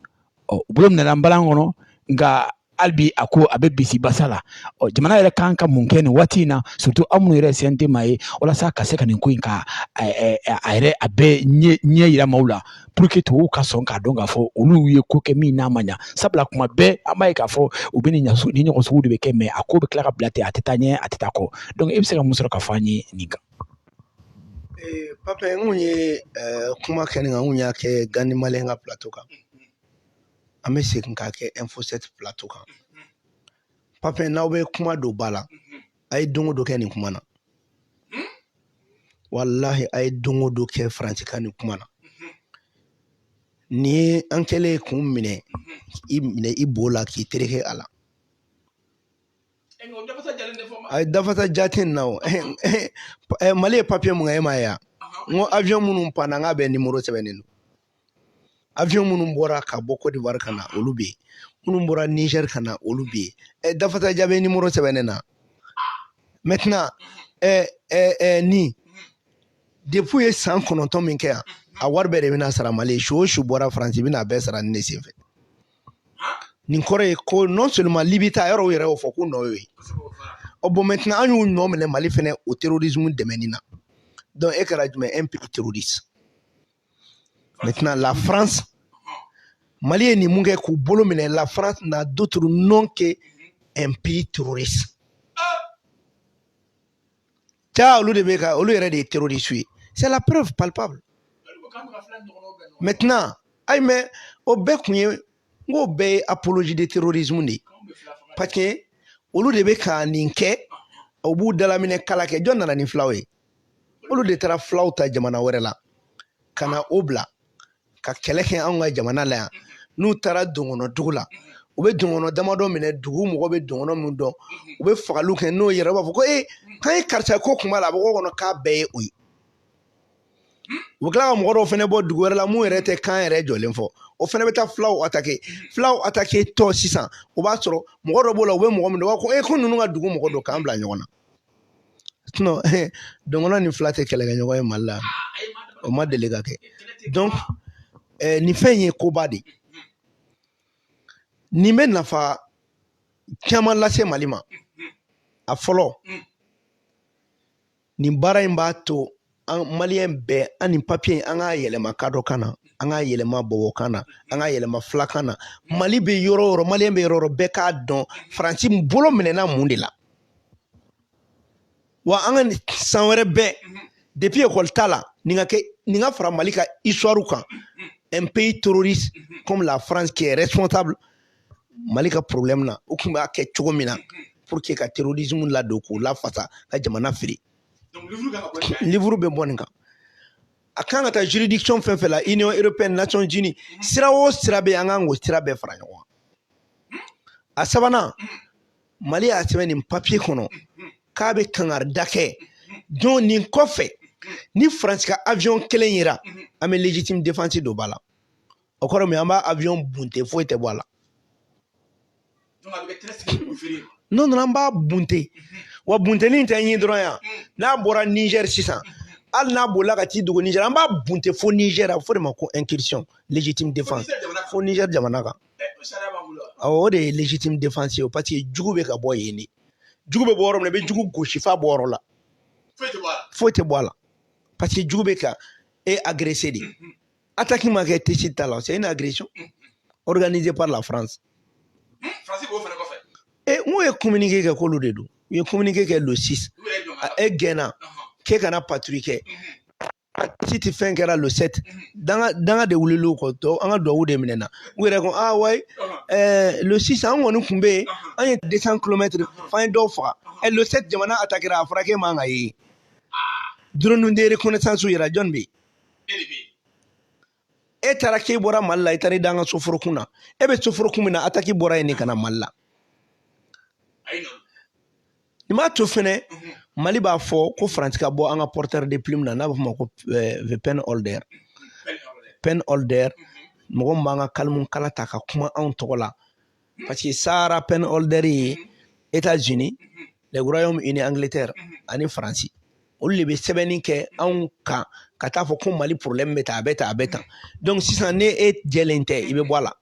u bolo minɛn balan kɔnɔ nka hali a ko a bɛ bisi basa la jamana yɛrɛ kan ka mun kɛ nin waati in na surtout aw minnu yɛrɛ CNT ma ye walasa ka se ka nin ko in ka a yɛrɛ a bɛɛ ɲɛ yira maaw la pour que tubabuw ka sɔn k'a dɔn k'a fɔ olu ye ko kɛ min n'a ma ɲa sabula kuma bɛɛ an b'a ye k'a fɔ u bɛ ni ɲɔgɔn sugu de bɛ kɛ mais a ko bɛ tila ka bila ten a tɛ taa ɲɛ a tɛ taa kɔ donc e bɛ se ka mun sɔrɔ ka fɔ an ye nin kan. Pape n kun ye kuma kɛ nin kan n kun y'a kɛ Gandi Malien ka plateau kan an bɛ segin k'a kɛ Info 7 plateau kan Pape n'aw bɛ kuma don ba la a ye don o don kɛ nin kuma na walahi a ye don o don kɛ faransikan nin kuma na nin ye an kɛlen k'u minɛ i bo la k'i tereke a la a ye dafasa jate na o Mali ye papier mun kɛ e m'a ye n ko avion minnu panna n k'a bɛɛ numéro sɛbɛnnen don avion minnu bɔra ka bɔ Côte d'Ivoire ka na olu bɛ yen minnu bɔra Niger ka na olu bɛ yen dafasa ja bɛ numéro sɛbɛnnen na maintenant ni depuis ye san 9 min kɛ yan a wari bɛɛ de bɛna sara Mali su o su bɔra France bɛna bɛɛ sara ni ne senfɛ nin kɔrɔ ye ko non seulement Libi ta yɔrɔ yɛrɛ y'o fɔ ko nɔ y'o ye bon maintenant an y'u nɔ minɛ Mali fɛnɛ o terrorisme dɛmɛni na donc e kɛra jumɛn un pays terroriste maintenant la France Mali ye nin mun kɛ k'u bolo minɛ la France n'a d'autre nom que un pays terroriste ja olu de bɛ ka olu yɛrɛ de ye terroriste ye c'est la preuve palpable maintenant ayi mais o bɛɛ kun ye n k'o bɛɛ ye apologie de terrorisme de ye parce que olu de bɛ ka nin kɛ o b'u dalaminɛ kala kɛ jɔn nana ni filaw ye olu de taara filaw ta jamana wɛrɛ la ka na o bila ka kɛlɛ kɛ anw ka jamana la yan n'u taara dongɔnɔ dugu la u bɛ dongɔnɔ damadɔ minɛ dugu mɔgɔ bɛ dongɔnɔ min dɔn u bɛ fagaliw kɛ n'o yɛrɛ b'a fɔ ko k'an ye karisa ko kun b'a la a bɛ ko kɔnɔ k'a bɛɛ ye o ye u bɛ tila ka mɔgɔ dɔw fɛnɛ bɔ dugu wɛrɛ la mun yɛrɛ tɛ kan yɛrɛ jɔlen fɔ o fɛnɛ bɛ taa filaw attaquer tɔ sisan o b'a sɔrɔ mɔgɔ dɔ b'o la u bɛ mɔgɔ min dɔn u b'a fɔ ko ninnu ka dugu mɔgɔ dɔ k'an bila ɲɔgɔn na sinon dongɔnɔ ni fila tɛ kɛlɛkɛɲɔgɔn ye Mali la o ma deli ka kɛ donc nin fɛn ye koba de nin bɛ nafa caman lase Mali ma a fɔlɔ nin baara in b'a to an Maliyɛn bɛɛ an nin papier an k'a yɛlɛma kadɔ kan na an k'a yɛlɛma bɔbɔkan na an k'a yɛlɛma filakan na Mali bɛ yɔrɔ o yɔrɔ Maliyɛn bɛ yɔrɔ o yɔrɔ bɛɛ k'a dɔn Faransi bolo minɛna mun de la wa an ka san wɛrɛ bɛɛ depuis école ta la nin ka fara Mali ka histoire kan un pays terroriste comme la France qui est responsable Mali ka problème na o tun b'a kɛ cogo min na pour que ka terrorisme ladon k'o lafasa ka jamana fili livre bɛ bɔ nin kan a kan ka taa juridiction fɛn fɛn la Union européenne Nations Unies sira o sira bɛ an kan k'o sira bɛɛ fara ɲɔgɔn kan a sabanan Mali y'a sɛbɛn nin papier kɔnɔ k'a bɛ kangarida kɛ donc nin kɔfɛ ni France ka avion kelen yera an bɛ légitime défense dɔ b'a la o kɔrɔ min an b'a avion bunte foyi tɛ bɔ a la non an b'a bunte wa buntenin tɛ ɲin dɔrɔn yan n'a bɔra Niger sisan hali n'a bolila ka t'i dogo Niger an b'a bunte fo Niger a bɛ fɔ de ma ko incursion légitime défense fo Niger jamana kan awɔ o de ye légitime défense ye parce que jugu bɛ ka bɔ yen de jugu bɛ bɔ yɔrɔ min na i bɛ jugu gosi f'a bɔ yɔrɔ la foyi tɛ bɔ a la parce que jugu bɛ ka agressé de attaque ma kɛ Tchétchène ta la c'est une agression organisée par la France n ye communiqué kɛ k'olu de don u ye communiqué kɛ le 6 gɛnna k'e kana patrouille kɛ si tɛ fɛn kɛra le 7 danga de wulila o kɔ an ka duwawu de minɛna u yɛrɛ ko wayi le 6 an kɔni tun bɛ yen an ye 200 kilomètres f'an ye dɔw faga le 7 jamana attaquera a fɔra k'e man ka ye drone de reconnaissance yɛrɛ jɔn bɛ yen e taara k'e bɔra Mali la i taara i da an ka soforokun na e bɛ soforokun min na attaque bɔra yen de ka na Mali la nin b'a to fɛnɛ Mali b'a fɔ ko Faransi ka bɔ an ka porteur de plume na n'a bɛ fɔ ma ko pen holder mɔgɔ min b'an ka kalimu kala ta ka kuma anw tɔgɔ la parce que Sahara pen holder ye États-Unis le Royaume-Uni Angleterre ani Faransi olu de bɛ sɛbɛnni kɛ anw kan ka taa fɔ ko Mali problème bɛ tan a bɛ tan donc sisan ne e jɛlen tɛ i bɛ bɔ a la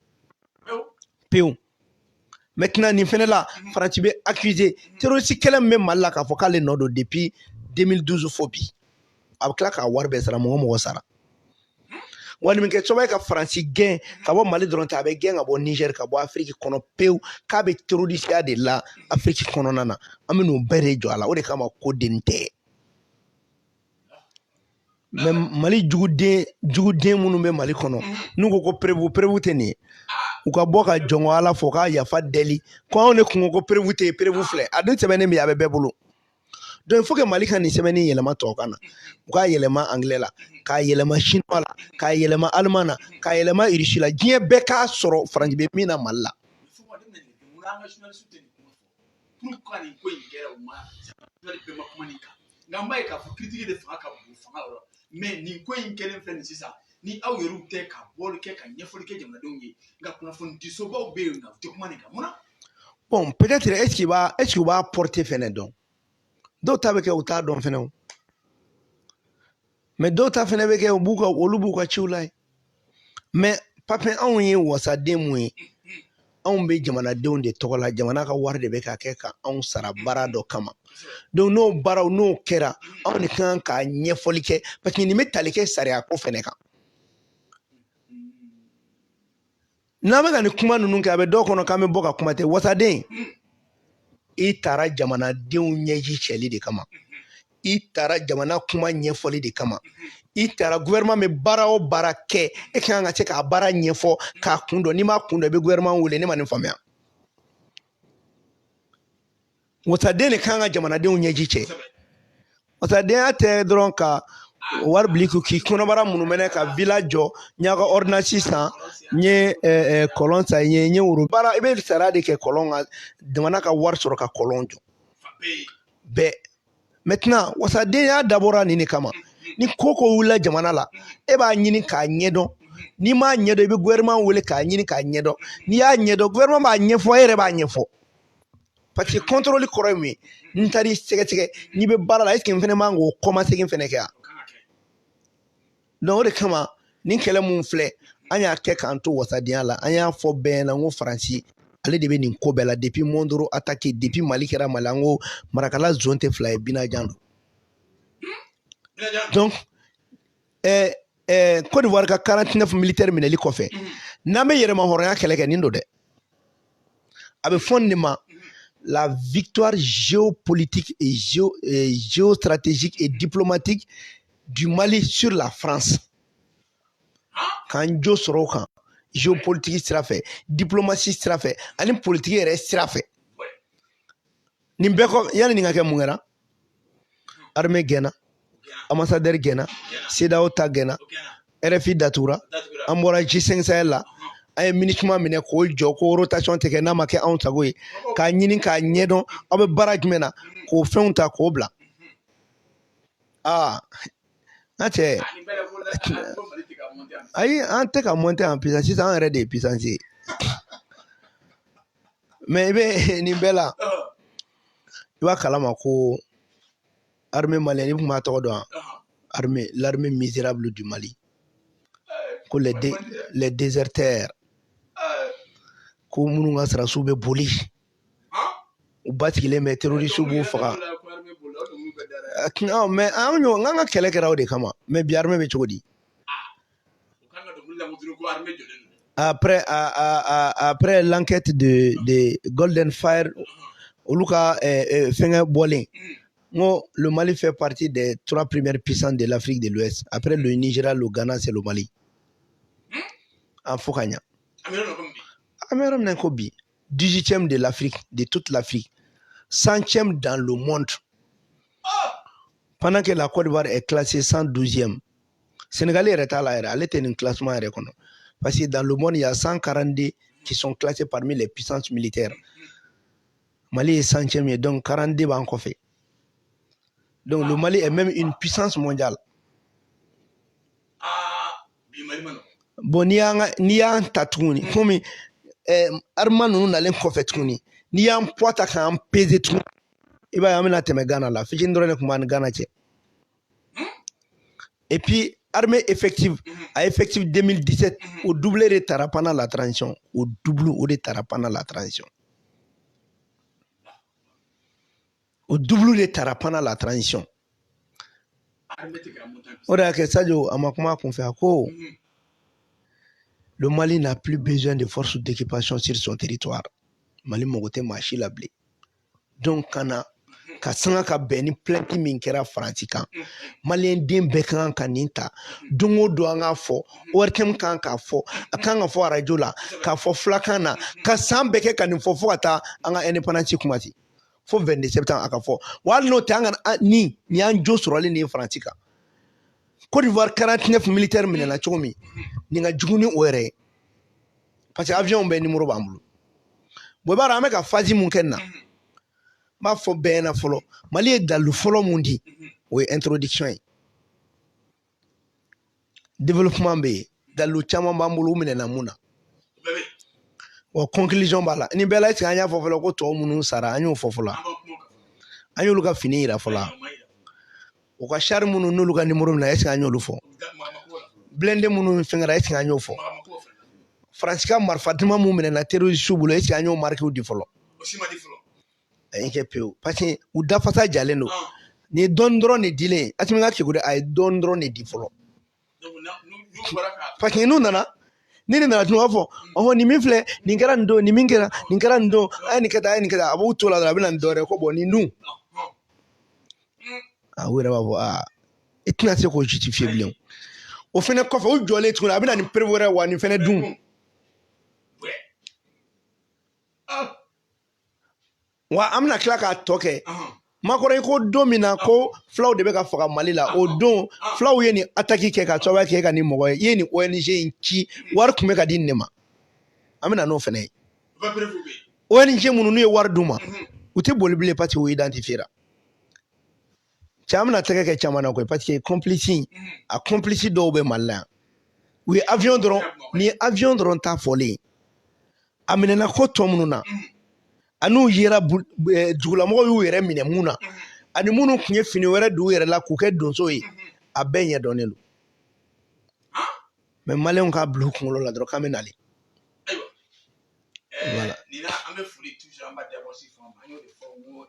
pewu maintenant nin fɛnɛ la Faransi bɛ accusé terroriste kɛlɛ min bɛ Mali la k'a fɔ k'ale nɔ don depuis 2012 fo bi a bɛ tila k'a wari bɛɛ sara mɔgɔ sara wa nin bɛ kɛ sababu ye ka Faransi gɛn ka bɔ Mali dɔrɔn tɛ a bɛ gɛn ka bɔ Niger ka bɔ Afrique kɔnɔ pewu k'a bɛ terroristiya de la Afrique kɔnɔna na an bɛ n'o bɛɛ de jɔ a la o de kama ko den tɛ mais Mali juguden minnu bɛ Mali kɔnɔ n'u ko ko prévu tɛ nin ye u ka bɔ ka jɔn Ala fɔ k'a yafa deli ko anw de kun ko prévu tɛ prévu filɛ a dun sɛbɛnnen bɛ a bɛ bɛɛ bolo donc il faut que Mali ka nin sɛbɛnni yɛlɛma tɔw kan na u k'a yɛlɛma anglais la k'a yɛlɛma chinois la k'a yɛlɛma allemand na k'a yɛlɛma russe la diɲɛ bɛɛ k'a sɔrɔ Faransi bɛ min na Mali la mais nin ko in kelen fɛn sisan ni aw yɛrɛ tɛ ka bɔli kɛ ka ɲɛfɔli kɛ jamanadenw ye nka kunnafoni disobaw bɛ yen nka u tɛ kuma nin kan mun na bon peut-être est-ce qu'il va porter fɛnɛ dɔn dɔw ta bɛ kɛ u t'a dɔn fɛnɛ mais dɔw ta fɛnɛ bɛ kɛ olu b'u ka ciw la ye mais papier anw ye wasaden mun ye anw bɛ jamanadenw de tɔgɔ la jamana ka wari de bɛ ka kɛ ka anw sara baara dɔ kama donc n'o baaraw n'o kɛra anw de kan ka ɲɛfɔli kɛ parce que nin bɛ tali kɛ sariya ko fɛnɛ kan n'an bɛ ka nin kuma ninnu kɛ a bɛ dɔw kɔnɔ k'an bɛ bɔ ka kuma tɛ wasaden i taara jamanadenw ɲɛji cɛli de kama i taara jamana kuma ɲɛfɔli de kama i taara gouvernement bɛ baara o baara kɛ e kan ka se k'a baara ɲɛfɔ k'a kun dɔn n'i m'a kun dɔn i bɛ gouvernement wele ne ma nin faamuya wasaden de kan ka jamanadenw ɲɛji cɛ wasadenya tɛ dɔrɔn ka wari bila k'i kɔnɔbara munumɛnɛ ka villa jɔ n y'a ka ordonnance san n ye kɔlɔn san n ye woro baara i bɛ sariya de kɛ kɔlɔn kan jamana ka wari sɔrɔ ka kɔlɔn jɔ bɛɛ maintenant wasadenya dabɔra nin de kama ni ko wulila jamana la e b'a ɲini k'a ɲɛdɔn n'i m'a ɲɛdɔn i bɛ gouvernement wele k'a ɲini k'a ɲɛdɔn n'i y'a ɲɛdɔn gouvernement b'a ɲɛfɔ e yɛrɛ b'a ɲɛfɔ parce que contrôle kɔrɔ ye mun ye n taar'i sɛgɛsɛgɛ n'i bɛ baara la est ce que n fɛnɛ man k'o kɔmasegin fɛnɛ kɛ yan donc o de kama nin kɛlɛ mun filɛ an y'a kɛ k'an to wasadenya la an y'a fɔ bɛɛ ɲɛna n ko Faransi ale de bɛ nin ko bɛɛ la depuis Mondoro attaqué depuis Mali kɛra Mali an ko marakala zone tɛ fila ye Binajan don donc Côte d'Ivoire ka 49 militaires minɛli kɔfɛ n'an bɛ yɛrɛma hɔrɔnya kɛlɛ kɛ nin don dɛ a bɛ fɔ nin de ma la victoire géopolitique et géostratégique et diplomatique du Mali sur la France k'an jo sɔrɔ o kan géopolitique sira fɛ diplomatie sira fɛ ani politique yɛrɛ sira fɛ nin bɛɛ kɔ yanni nin ka kɛ mun kɛra armée gɛnna ambassadeur gɛnna CEDEAO ta gɛnna RFI datugura an bɔra G5 Sahel la an ye MINUSMA minɛ k'o jɔ ko rotation tɛ kɛ n'a ma kɛ anw sago ye k'a ɲini k'a ɲɛdɔn aw bɛ baara jumɛn na k'o fɛnw ta k'o bila n'a cɛ ayi an tɛ ka monter en puissance sisan an yɛrɛ de ye puissance ye mais i bɛ nin bɛɛ la i b'a kalama ko armée malienne i kun b'a tɔgɔ dɔn l'armée misérable du Mali ko les déserteurs ko minnu ka sarasiw bɛ boli u ba sigilen bɛ terroristes b'u faga mais an ka kɛlɛ kɛra o de kama mais bi armée bɛ cogo di après l'enquête de Golden Fire olu ka fɛngɛ bɔlen ngo le Mali fait partie des 3 premières puissances de l'Afrique de l'Ouest après le Nigeria le Ghana c'est le Mali en fo ka ɲa an bɛ yɔrɔ min na ko bi 18e de l'Afrique de toute l'Afrique 100e dans le monde pendant que la Côte d'Ivoire est classée 112e Sénégal yɛrɛ t'a la yɛrɛ ale tɛ nin classement yɛrɛ kɔnɔ parce que dans le monde il y a 142 qui sont classés parmi les puissances militaires Mali est 100e ye donc 42 b'an kɔfɛ donc le Mali est même une puissance mondiale bon n'i y'an ta tuguni komi armement ninnu nalen kɔfɛ tuguni n'i y'an poids ta k'an peser tuguni i b'a ye an bɛna tɛmɛ Ghana la fitini dɔrɔn de tun b'an ni Ghana cɛ et puis armée effective à effectif 2017 au doublé de tara pendant la transition au double o de tara pendant la transition au double de tara pendant la transition o de y'a kɛ Sadio a ma kuma kun fɛ a ko le Mali n'a plus besoin de forces d'équipation sur son territoire Mali mago tɛ maa si la bilen donc kana ka sanga ka bɛn ni plainte min kɛra Faransi kan Malien den bɛɛ kan ka nin ta don o don an k'a fɔ ORTM kan k'a fɔ a kan ka fɔ radio la k'a fɔ fulakan na ka san bɛɛ kɛ ka nin fɔ fo ka taa an ka indépendance kumati fo 22 septembre a ka fɔ wa hali n'o tɛ an ka nin y'an jo sɔrɔlen de ye Faransi kan Côte d'Ivoire 49 militaires minɛna cogo min nin ka jugu ni o yɛrɛ ye parce que avion bɛɛ numéro b'an bolo bon i b'a dɔn an bɛ ka phase mun kɛ nin na n b'a fɔ bɛɛ ɲɛna fɔlɔ Mali ye dalu fɔlɔ mun di o ye introduction ye développement bɛ yen dalu caman b'an bolo u minɛna mun na wa conclusion b'a la nin bɛɛ la est-ce que an y'a fɔ fɔlɔ ko tɔw minnu sara an y'o fɔ fɔlɔ an y'olu ka fini yira fɔlɔ o ka char minnu n'olu ka numéro na est-ce que an y'olu fɔ blende minnu fɛngɛra est-ce que an y'o fɔ France ka marifa duman mun minɛna terroriste bolo est-ce que an y'o marqué di fɔlɔ a ye kɛ pewu parce que u dafasa jalen don ni dɔn dɔrɔn de dilen Asimi ka kekuri a ye dɔn dɔrɔn de di fɔlɔ parce que n'u nana ni nin nana tun b'a fɔ ɔhɔn nin min filɛ nin kɛra nin don nin min kɛra nin kɛra nin don a ye nin kɛ tan a ye nin kɛ tan a b'u to la dɔrɔn a bɛ na nin dɔ wɛrɛ ko bɔn nin dun u yɛrɛ b'a fɔ i tɛna se k'o justifier bilen o fɛnɛ kɔfɛ u jɔlen tuguni a bɛ na nin preuve wɛrɛ wa nin fɛnɛ dun wa an bɛna tila k'a tɔ kɛ makɔrɔ i ko don min na ko fulaw de bɛ ka faga Mali la o don fulaw ye nin attaque kɛ ka sababuya kɛ ka nin mɔgɔ ye i ye nin ONG in ci wari tun bɛ ka di nin de ma an bɛna n'o fɛnɛ ye ONG minnu n'u ye wari d'u ma u tɛ boli bilen parce que u identifiera cɛ an bɛna tɛgɛ kɛ caman na koyi parce que complice a complice dɔw bɛ Mali la yan u ye avion dɔrɔn nin ye avion dɔrɔn ta fɔlen a minɛna ko tɔ minnu na an'u yera dugulamɔgɔw y'u yɛrɛ minɛ mun na ani minnu tun ye fini wɛrɛ don u yɛrɛ la k'u kɛ donso ye a bɛɛ ɲɛdɔnnen don mais maliyɛnw k'a bila u kunkolo la dɔrɔn k'an bɛ nale voilà nin na an bɛ foli toujours an b'a d'abord si fɔ an y'o de fɔ n ko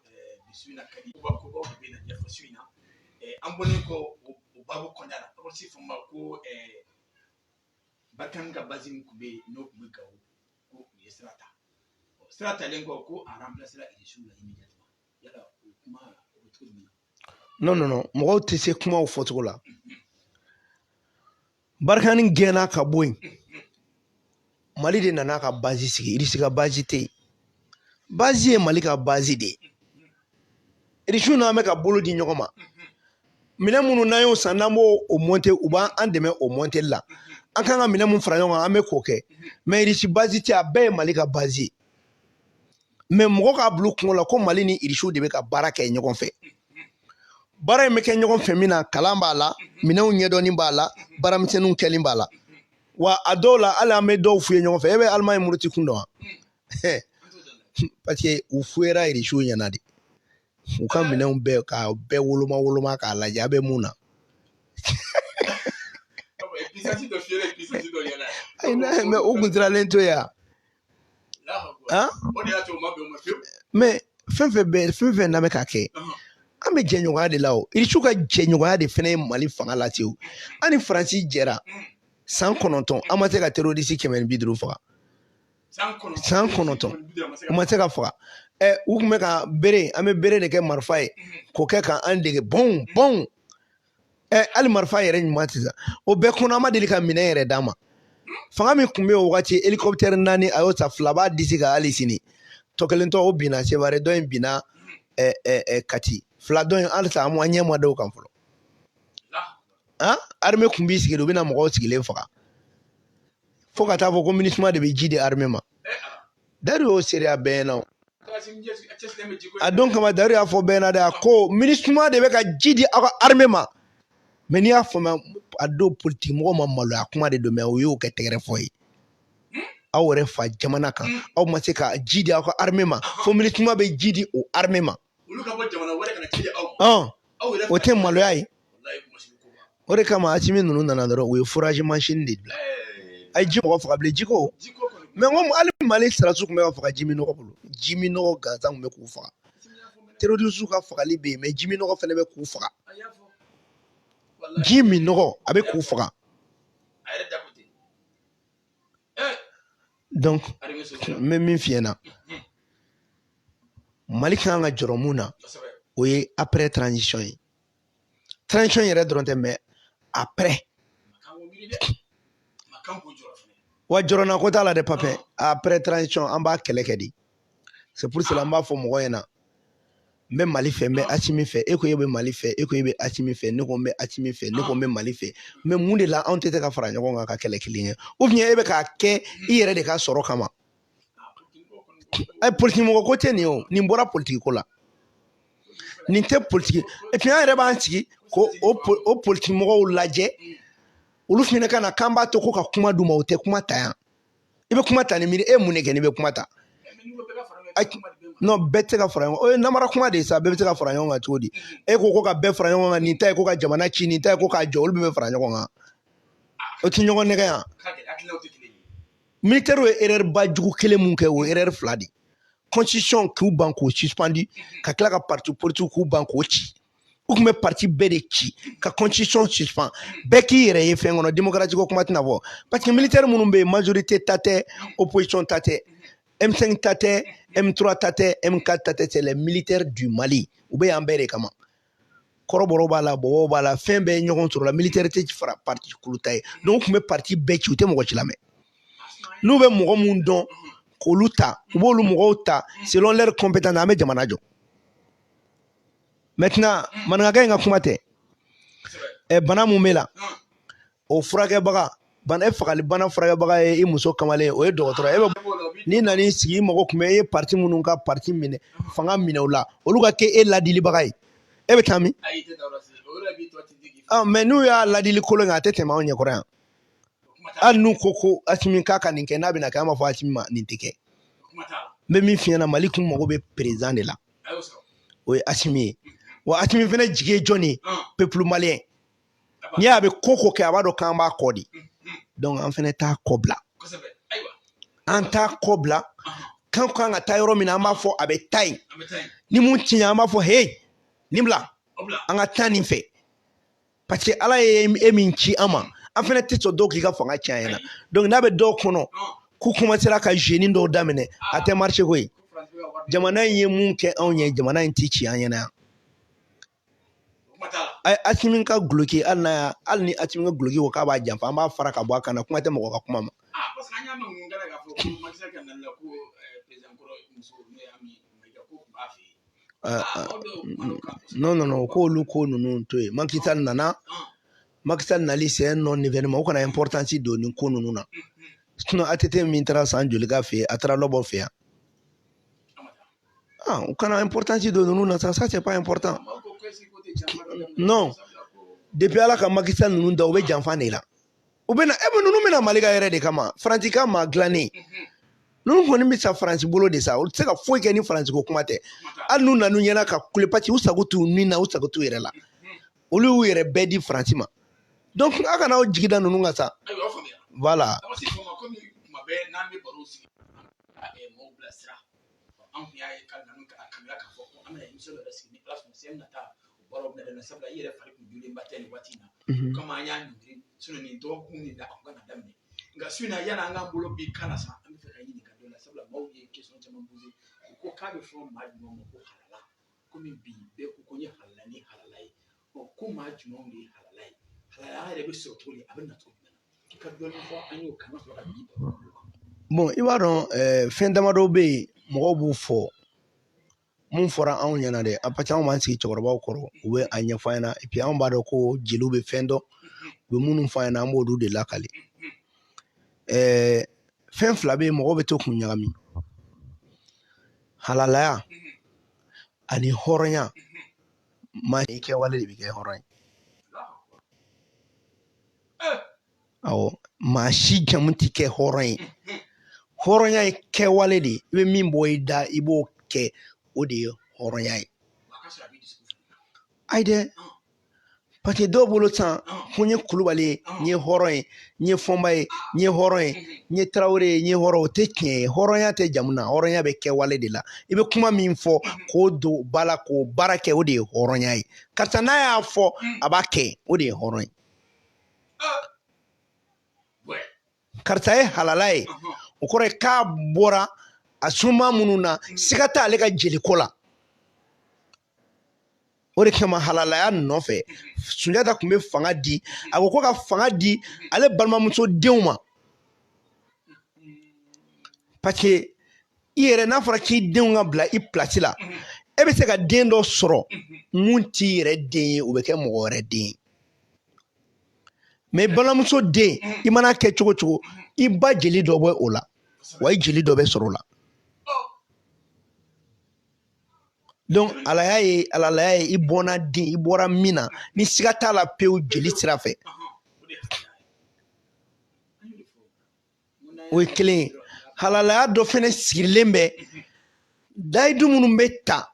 bisu in na ka di kobaw de bɛ na ɲɛfɔ su in na an bɔlen kɔ o babu kɔnɔna la d'abord si fɔ n ma ko Barkhane ka base min tun bɛ yen n'o tun bɛ Gawo ko u ye sira ta sira talen kɔ ko a remplacer la élection la immédiatement yala o kuma o bɛ cogo jumɛn non mɔgɔw tɛ se kumaw fɔcogo la Barkhane gɛnna ka bɔ yen Mali de nana ka base sigi Irisi ka base tɛ yen base ye Mali ka base de ye Irisiw n'an bɛ ka bolo di ɲɔgɔn ma minɛn minnu n'an y'o san n'an b'o monter u b'an dɛmɛ o monter la an kan ka minɛn mun fara ɲɔgɔn kan an bɛ k'o kɛ mais Irisi base tɛ a bɛɛ ye Mali ka base ye mais mɔgɔ k'a bila u kungo la ko Mali ni Irisiw de bɛ ka baara kɛ ɲɔgɔn fɛ baara in bɛ kɛ ɲɔgɔn fɛ min na kalan b'a la minɛnw ɲɛdɔnni b'a la baaramisɛnninw kɛli b'a la wa a dɔw la hali an bɛ dɔw f'u ye ɲɔgɔn fɛ e bɛ Allemagne muruti kun dɔn wa parce que u fuyera Irisiw ɲɛna de u ka minɛnw bɛɛ k'a bɛɛ woloma k'a lajɛ a bɛ mun na mais u kun siralen to yan mais fɛn fɛn n'a bɛ ka kɛ an bɛ jɛɲɔgɔnya de la o Irisiw ka jɛɲɔgɔnya de fɛnɛ ye Mali fanga lase o an ni Faransi jɛra san 9 an ma se ka terroriste 150 faga san 9 u ma se ka faga u tun bɛ ka bere an bɛ bere de kɛ marifa ye k'o kɛ k'an dege bɔn hali marifa yɛrɛ ɲuman tɛ sa o bɛɛ kɔnɔ an ma deli ka minɛn yɛrɛ d'an ma fanga min tun bɛ o wagati hélicoptère 4 a y'o ta 2 b'a disi kan hali sini tɔ kelen tɔ o binna Sevare dɔ in binna Kati 2 dɔ in halisa an ɲɛ ma da o kan fɔlɔ armée tun b'i sigi u bɛna mɔgɔw sigilen faga fo ka taa fɔ ko MINUSMA de bɛ ji di armée ma Dayiru y'o seereya bɛɛ ɲɛna a don kama Dayiru y'a fɔ bɛɛ ɲɛna dɛ a ko MINUSMA de bɛ ka ji di aw ka armée ma mais n'i y'a faamuya a don politique mɔgɔw ma maloya kuma de don mais o y'o kɛ tɛgɛrɛfɔ ye aw yɛrɛ fa jamana kan aw ma se ka ji di aw ka armée ma fo MINUSMA bɛ ji di o armée ma o tɛ maloya ye o de kama Asimi ninnu nana dɔrɔn u ye fourage machine de bila a ye ji mɔgɔ faga bilen jiko mais n ko hali Mali sirasiw tun bɛ ka faga Jimi nɔgɔ bolo Jimi nɔgɔ gansan tun bɛ k'u faga terroriste ka fagali bɛ yen mais Jimi nɔgɔ fɛnɛ bɛ k'u faga ji min nɔgɔ a bɛ k'u faga donc n bɛ min f'i ɲɛna Mali kan ka jɔrɔ mun na o ye après transition ye transition yɛrɛ dɔrɔn tɛ mais après wa jɔrɔna ko t'a la dɛ Papin après transition an b'a kɛlɛ kɛ de c'est pour cela an b'a fɔ mɔgɔw ɲɛna n bɛ Mali fɛ n bɛ Asimi fɛ e ko e bɛ Mali fɛ e ko e bɛ Asimi fɛ ne ko n bɛ Asimi fɛ ne ko n bɛ Mali fɛ mais mun de la anw tɛ se ka fara ɲɔgɔn kan ka kɛlɛ kelen kɛ ou bien e bɛ k'a kɛ i yɛrɛ de ka sɔrɔ kama politique mɔgɔ ko tɛ nin o nin bɔra politique ko la nin tɛ politique et puis an yɛrɛ b'an sigi ko o politique mɔgɔw lajɛ olu fana ka na k'an b'a to ko ka kuma d'u ma o tɛ kuma ta yan i bɛ kuma ta ni miiri e mun de kɛ n'i bɛ kuma ta non bɛɛ tɛ ka fara ɲɔgɔn kan o ye namara kuma de ye sa bɛɛ bɛ se ka fara ɲɔgɔn kan cogo di e ko ka bɛɛ fara ɲɔgɔn kan nin ta ye ko ka jamana ci nin ta ye ko k'a jɔ olu bɛɛ bɛ fara ɲɔgɔn kan o tɛ ɲɔgɔn nɛgɛ yan militaire ye erreur ba jugu kelen mun kɛ o ye erreur fila de constitution k'u ban k'o suspendi ka tila ka parti politique k'u ban k'o ci u tun bɛ parti bɛɛ de ci ka constitution suspend bɛɛ k'i yɛrɛ ye fɛn kɔnɔ démocratie ko kuma tɛna fɔ parce que militaire minnu bɛ yen majorité ta tɛ opposition ta tɛ M5 ta tɛ M3 ta tɛ M4 ta tɛ c'est les militaires du Mali u bɛ yan bɛɛ de kama kɔrɔbɔrɔ b'a la bɔbɔw b'a la fɛn bɛɛ ɲɔgɔn sɔrɔ la militaire tɛ fara parti kulu ta ye donc u tun bɛ parti bɛɛ ci u tɛ mɔgɔ ci lamɛn n'u bɛ mɔgɔ mun dɔn k'olu ta u b'olu mɔgɔw ta selon leur compétence an bɛ jamana jɔ maintenant maninkakɛ in ka kuma tɛ bana mun bɛ la o furakɛbaga bana fagali bana furakɛbaga ye i muso kamalen o ye dɔgɔtɔrɔ ye n'i nan'i sigi i mago tun bɛ e ye parti minnu ka parti minɛ fanga minɛ o la olu ka kɛ e ladilibaga ye e bɛ taa min mais n'u y'a ladili kolon kɛ a tɛ tɛmɛ anw ɲɛkɔrɔ yan hali n'u ko Asimi k'a ka nin kɛ n'a bɛna kɛ an b'a fɔ Asimi ma nin tɛ kɛ n bɛ min f'i ɲɛna Mali kun mago bɛ président de la o ye Asimi ye wa Asimi fana jigi ye jɔn ye peuple malien n'i y'a bɛ ko kɛ a b'a dɔn k'an b'a kɔ de donc an fana t'a kɔ bila an t'a kɔ bila kan ka taa yɔrɔ min na an b'a fɔ a bɛ taa yen ni mun tiɲɛ an b'a fɔ hey nin bila an ka taa nin fɛ parce que Ala ye e min ci an ma an fana tɛ sɔn dɔw k'i ka fanga tiɲɛ na donc n'a bɛ dɔw kɔnɔ k'u commencera ka jeune dɔw daminɛ a tɛ marché koyi jamana in ye mun kɛ anw ye jamana in tɛ ci an ɲɛna yan Asimi ka guloki hali ni Asimi ka guloki ko k'a b'a janfa an b'a fara ka bɔ a kan na kuma tɛ mɔgɔ ka kuma ma non k'olu ko ninnu to yen Macky Sall nali c'est un non événement o kana importance don nin ko ninnu na sinon ATT min taara san joli k'a fɛ yen a taara lɔbɔ fɛ yan o kana importance don ninnu na ça c'est pas important non depuis Ala ka Macky Sall ninnu da u bɛ janfa de la u bɛ na ninnu bɛna Mali ka yɛrɛ de kama Faransi ka ma dilannen ninnu kɔni bɛ sa Faransi bolo de sa u tɛ se ka foyi kɛ ni Faransi ko kuma tɛ hali n'u nana ɲɛna ka kule parce que u sago t'u nin na u sago t'u yɛrɛ la olu y'u yɛrɛ bɛɛ di Faransi ma donc a kana aw jigi da ninnu kan sa voilà nka su na yana an k'an bolo bi kana sa an bɛ fɛ ka ɲininka dɔ la sabula maaw ye question caman posé u ko k'a bɛ fɔ maa jumɛn ma ko halala komi bi bɛɛ ko ko n ye halala ni halala ye ko maa jumɛn de ye halala ye halala yɛrɛ bɛ sɔrɔ cogo di a bɛ na cogo jumɛn na i ka dɔɔni fɔ an y'o kan ka sɔrɔ ka bi bon i b'a dɔn fɛn damadɔ bɛ yen mɔgɔw b'u fɔ mun fɔra anw ɲɛna dɛ parce que anw b'an sigi cɛkɔrɔbaw kɔrɔ u bɛ a ɲɛfɔ an ɲɛna et puis anw b'a dɔn ko jeliw bɛ fɛn dɔn u bɛ minnu fɔ an ɲɛna an b'olu de lakale fɛn fila bɛ yen mɔgɔw bɛ to k'u ɲagami halalaya ani hɔrɔnya maa i kɛwale de bɛ kɛ hɔrɔn ye awɔ maa si jamu tɛ kɛ hɔrɔn ye hɔrɔnya ye kɛwale de i bɛ min bɔ i da i b'o kɛ o de ye hɔrɔnya ye ayi dɛ parce que dɔw bolo san ko n ye Kulubali ye n ye hɔrɔn ye n ye Fɔnba ye n ye hɔrɔn ye n ye Tarawele ye n ye hɔrɔn o tɛ tiɲɛ ye hɔrɔnya tɛ jamu na hɔrɔnya bɛ kɛwale de la i bɛ kuma min fɔ k'o don ba la k'o baara kɛ o de ye hɔrɔnya ye karisa n'a y'a fɔ a b'a kɛ o de ye hɔrɔn ye karisa ye halala ye o kɔrɔ ye k'a bɔra a sunba minnu na siga t'ale ka jeliko la o de kama halalaya nɔfɛ Sunjata tun bɛ fanga di a ko ka fanga di ale balimamuso denw ma parce que i yɛrɛ n'a fɔra k'i denw ka bila i place la e bɛ se ka den dɔ sɔrɔ mun t'i yɛrɛ den ye o bɛ kɛ mɔgɔ wɛrɛ den ye mais balimamuso den i mana kɛ cogo cogo i ba jeli dɔ bɛ o la wa i jeli dɔ bɛ sɔrɔ o la donc alaya ye i bɔnna den i bɔra min na ni siga t'a la pewu jeli sira fɛ o ye kelen ye halalaya dɔ fɛnɛ sigilen bɛ dayidu minnu bɛ ta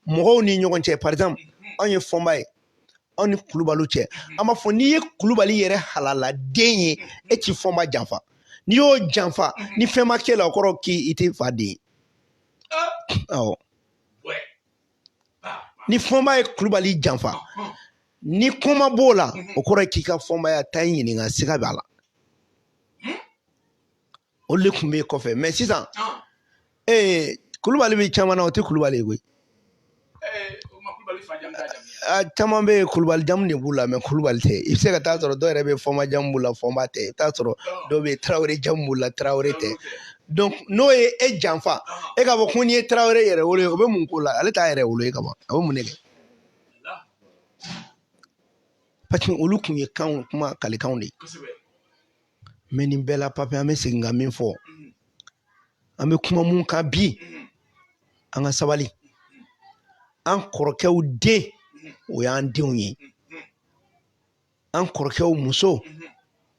mɔgɔw ni ɲɔgɔn cɛ par exemple anw ye fɔnba ye anw ni kulubaliw cɛ an b'a fɔ n'i ye kulubali yɛrɛ halaladen ye e ti fɔnba janfa n'i y'o janfa ni fɛn ma kɛ la o kɔrɔ k'i tɛ fa den ye awɔ ni fɔnba ye kulubali janfa ni kɔma b'o la o kɔrɔ k'i ka fɔnbaya ta in ɲininka siga b'a la o de tun bɛ kɔfɛ mɛ sisan kulubali bɛ caman na o tɛ kulubali ye koyi caman bɛ kulubali jamu de b'u la mɛ kulubali tɛ i bɛ se ka taa sɔrɔ dɔw yɛrɛ bɛ fɔnba jamu b'u la fɔnba tɛ i bɛ taa sɔrɔ dɔw bɛ tarawele jamu b'u la tarawele tɛ donc n'o ye e janfa e k'a fɔ ko n'i ye tarawele yɛrɛ wolo ye o bɛ mun k'o la ale t'a yɛrɛ wolo ye ka ban a bɛ mun de kɛ parce que olu tun ye kuma kalikanw de ye mɛ nin bɛɛ la papiye an bɛ segin ka min fɔ an bɛ kuma mun kan bi an ka sabali an kɔrɔkɛw den o y'an denw ye an kɔrɔkɛw muso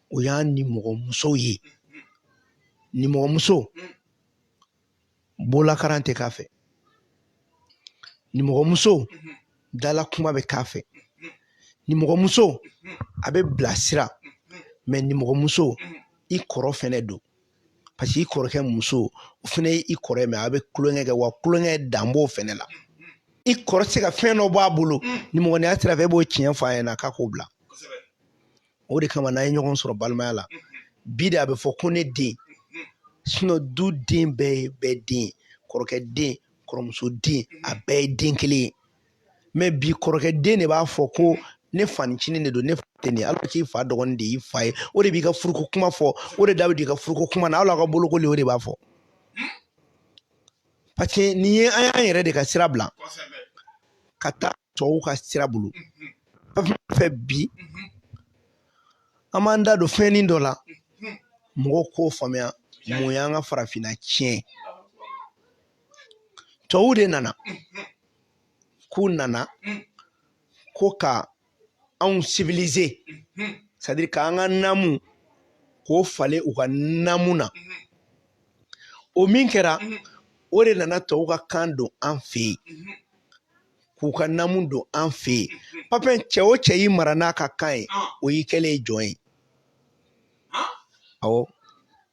o y'an nimɔgɔmusow ye nimɔgɔmuso bolakaran tɛ k'a fɛ nimɔgɔmuso dala kuma bɛ k'a fɛ nimɔgɔmuso a bɛ bilasira mɛ nimɔgɔmuso i kɔrɔ fɛnɛ don parce que i kɔrɔkɛ muso o fɛnɛ ye i kɔrɔ mɛ a bɛ kulonkɛ kɛ wa kulonkɛ dan b'o fɛnɛ la i kɔrɔ tɛ se ka fɛn dɔ b'a bolo nimɔgɔniya sira fɛ e b'o tiɲɛ fɔ a ɲɛna k'a k'o bila o de kama n'an ye ɲɔgɔn sɔrɔ balimaya la bi de a bɛ fɔ ko ne den sinon du den bɛɛ ye bɛɛ den kɔrɔkɛ den kɔrɔmuso den a bɛɛ ye den kelen ye mɛ bi kɔrɔkɛ den de b'a fɔ ko ne fanicinin de don ne fa tɛ nin ye alors k'i fa dɔgɔnin de y'i fa ye o de b'i ka furuko kuma fɔ o de da bɛ don i ka furuko kuma na hali aw ka bolokoli o de b'a fɔ parce que nin ye an y'an yɛrɛ de ka sira bila ka taa tɔw ka sira bolo fɛ bi an b'an da don fɛnnin dɔ la mɔgɔw k'o faamuya mun y'an ka farafinna tiɲɛ tɔw de nana k'u nana ko ka anw civiliser c'est à dire k'an ka namu k'o falen u ka namu na o min kɛra o de nana tɔw ka kan don an fɛ yen k'u ka namu don an fɛ yen papiye cɛ o cɛ y'i mara n'a ka kan ye o y'i kɛlen ye jɔn ye awɔ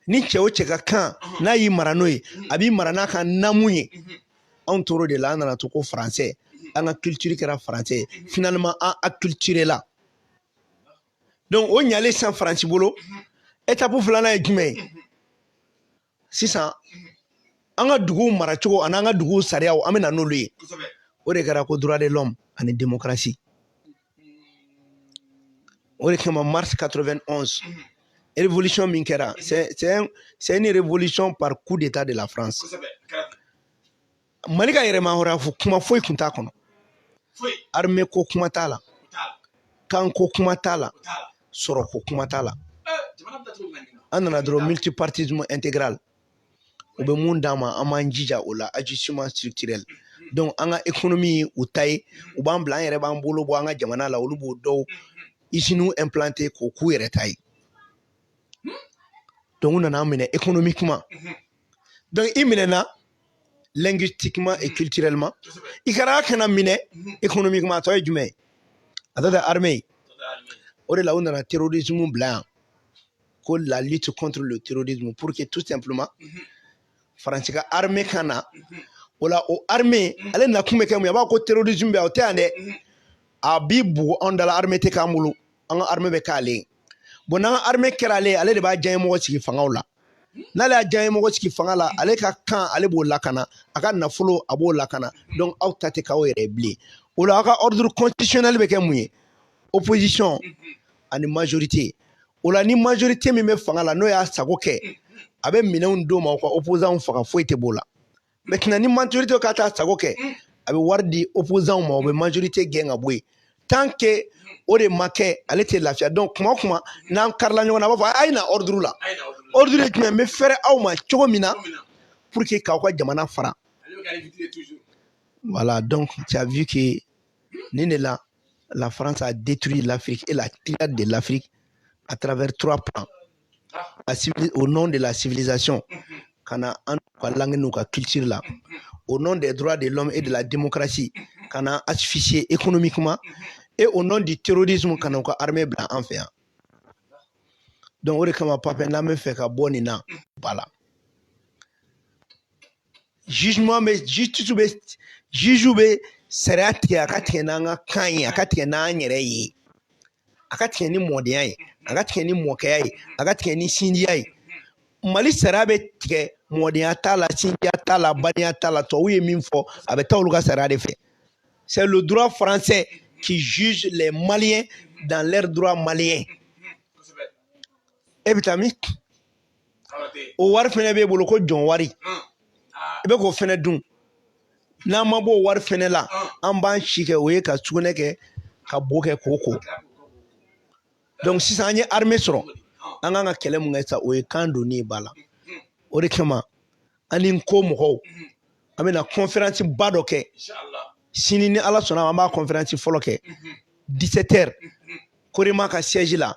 ni cɛ o cɛ ka kan n'a y'i mara n'o ye a b'i mara n'a ka namu ye anw tor'o de la an nana to ko faransɛ an ka culture kɛra faransɛ ye finalement an acculturé la donc o ɲalen sisan faransi bolo étape filanan ye jumɛn ye sisan an ka duguw maracogo ani an ka duguw sariyaw an bɛ na n'olu ye o de kɛra ko droit de l'homme ani démocratie o de kama mars 91 révolution min kɛra c'est une révolution par coup d'état de la France Mali ka yɛrɛma hɔrɔnya fɔ kuma foyi tun t'a kɔnɔ armée ko kuma t'a la kan ko kuma t'a la sɔrɔ ko kuma t'a la an nana dɔrɔn multipartisme intégral u bɛ mun d'an ma an b'an jija o la ajustement structurel donc an ka économie ye u ta ye u b'an bila an yɛrɛ b'an bolo bɔ an ka jamana la olu b'o dɔw usines implanter k'o k'u yɛrɛ ta ye donc u nana an minɛ économiquement donc i minɛna linguistiquement et culturellement i kɛra kana minɛ économiquement a tɔ ye jumɛn ye a tɔ tɛ armée ye o de la u nana terrorisme bila yan ko la lutte contre le terrorisme pour que tout simplement faransi ka armée ka na o la o armée ale nakun bɛ kɛ mun ye a b'a ko terrorisme bɛ yan o tɛ yan dɛ a b'i bugu anw dala armée tɛ k'an bolo an ka armée bɛ k'ale ye bon n'an ka armée kɛra ale ye ale de b'a diyaɲɛmɔgɔ sigi fangaw la n'ale y'a diyaɲɛmɔgɔ sigi fanga la ale ka kan ale b'o lakana a ka nafolo a b'o lakana donc aw ta tɛ k'aw yɛrɛ bilen o la aw ka ordre constitutionnel bɛ kɛ mun ye opposition ani majorité o la ni majorité min bɛ fanga la n'o y'a sago kɛ a bɛ minɛnw d'o ma o ka opposant faga foyi tɛ b'o la maintenant ni majorité ka taa sago kɛ a bɛ wari di opposant ma o bɛ majorité gɛn ka bɔ yen tant que o de ma kɛ ale tɛ lafiya donc kuma o kuma n'an karila ɲɔgɔn na a b'a fɔ a ye na ordre la ordre ye jumɛn n bɛ fɛrɛ aw ma cogo min na pour que k'aw ka jamana fara voilà donc tu as vu que nin de la la France a détruit l'Afrique et la triade de l'Afrique à travers 3 plans au nom de la civilisation kana an ka langue n'u ka culture la au nom des droits de l'homme et de la démocratie kana asphyxier économiquement et au nom du terrorisme kana ko armée blanc en fait donc o de kama papa n'a me fait ka boni na bala jugement mais juge be sariya tigɛ a ka tigɛ n'an ka kan ye a ka tigɛ n'an yɛrɛ ye a ka tigɛ ni mɔdenya ye a ka tigɛ ni mɔkɛya ye a ka tigɛ ni sinjiya ye Mali sariya bɛ tigɛ mɔdenya t'a la sinjiya t'a la badenya t'a la tubabuw ye min fɔ a bɛ taa olu ka sariya de fɛ c'est le droit français qui juge les Maliens dans leurs droits maliens e bɛ taa min o wari fɛnɛ b'e bolo ko jɔn wari i bɛ k'o fɛnɛ dun n'an ma b'o wari fɛnɛ la an b'an si kɛ o ye ka sugunɛ kɛ ka bo kɛ k'o ko donc sisan an ye armée sɔrɔ an kan ka kɛlɛ mun kɛ sa o ye kan donni ba la o de kama an ni ko mɔgɔw an bɛna conférence ba dɔ kɛ sini ni ala sɔnna an b'a conférence fɔlɔ kɛ 17h Korema ka siège la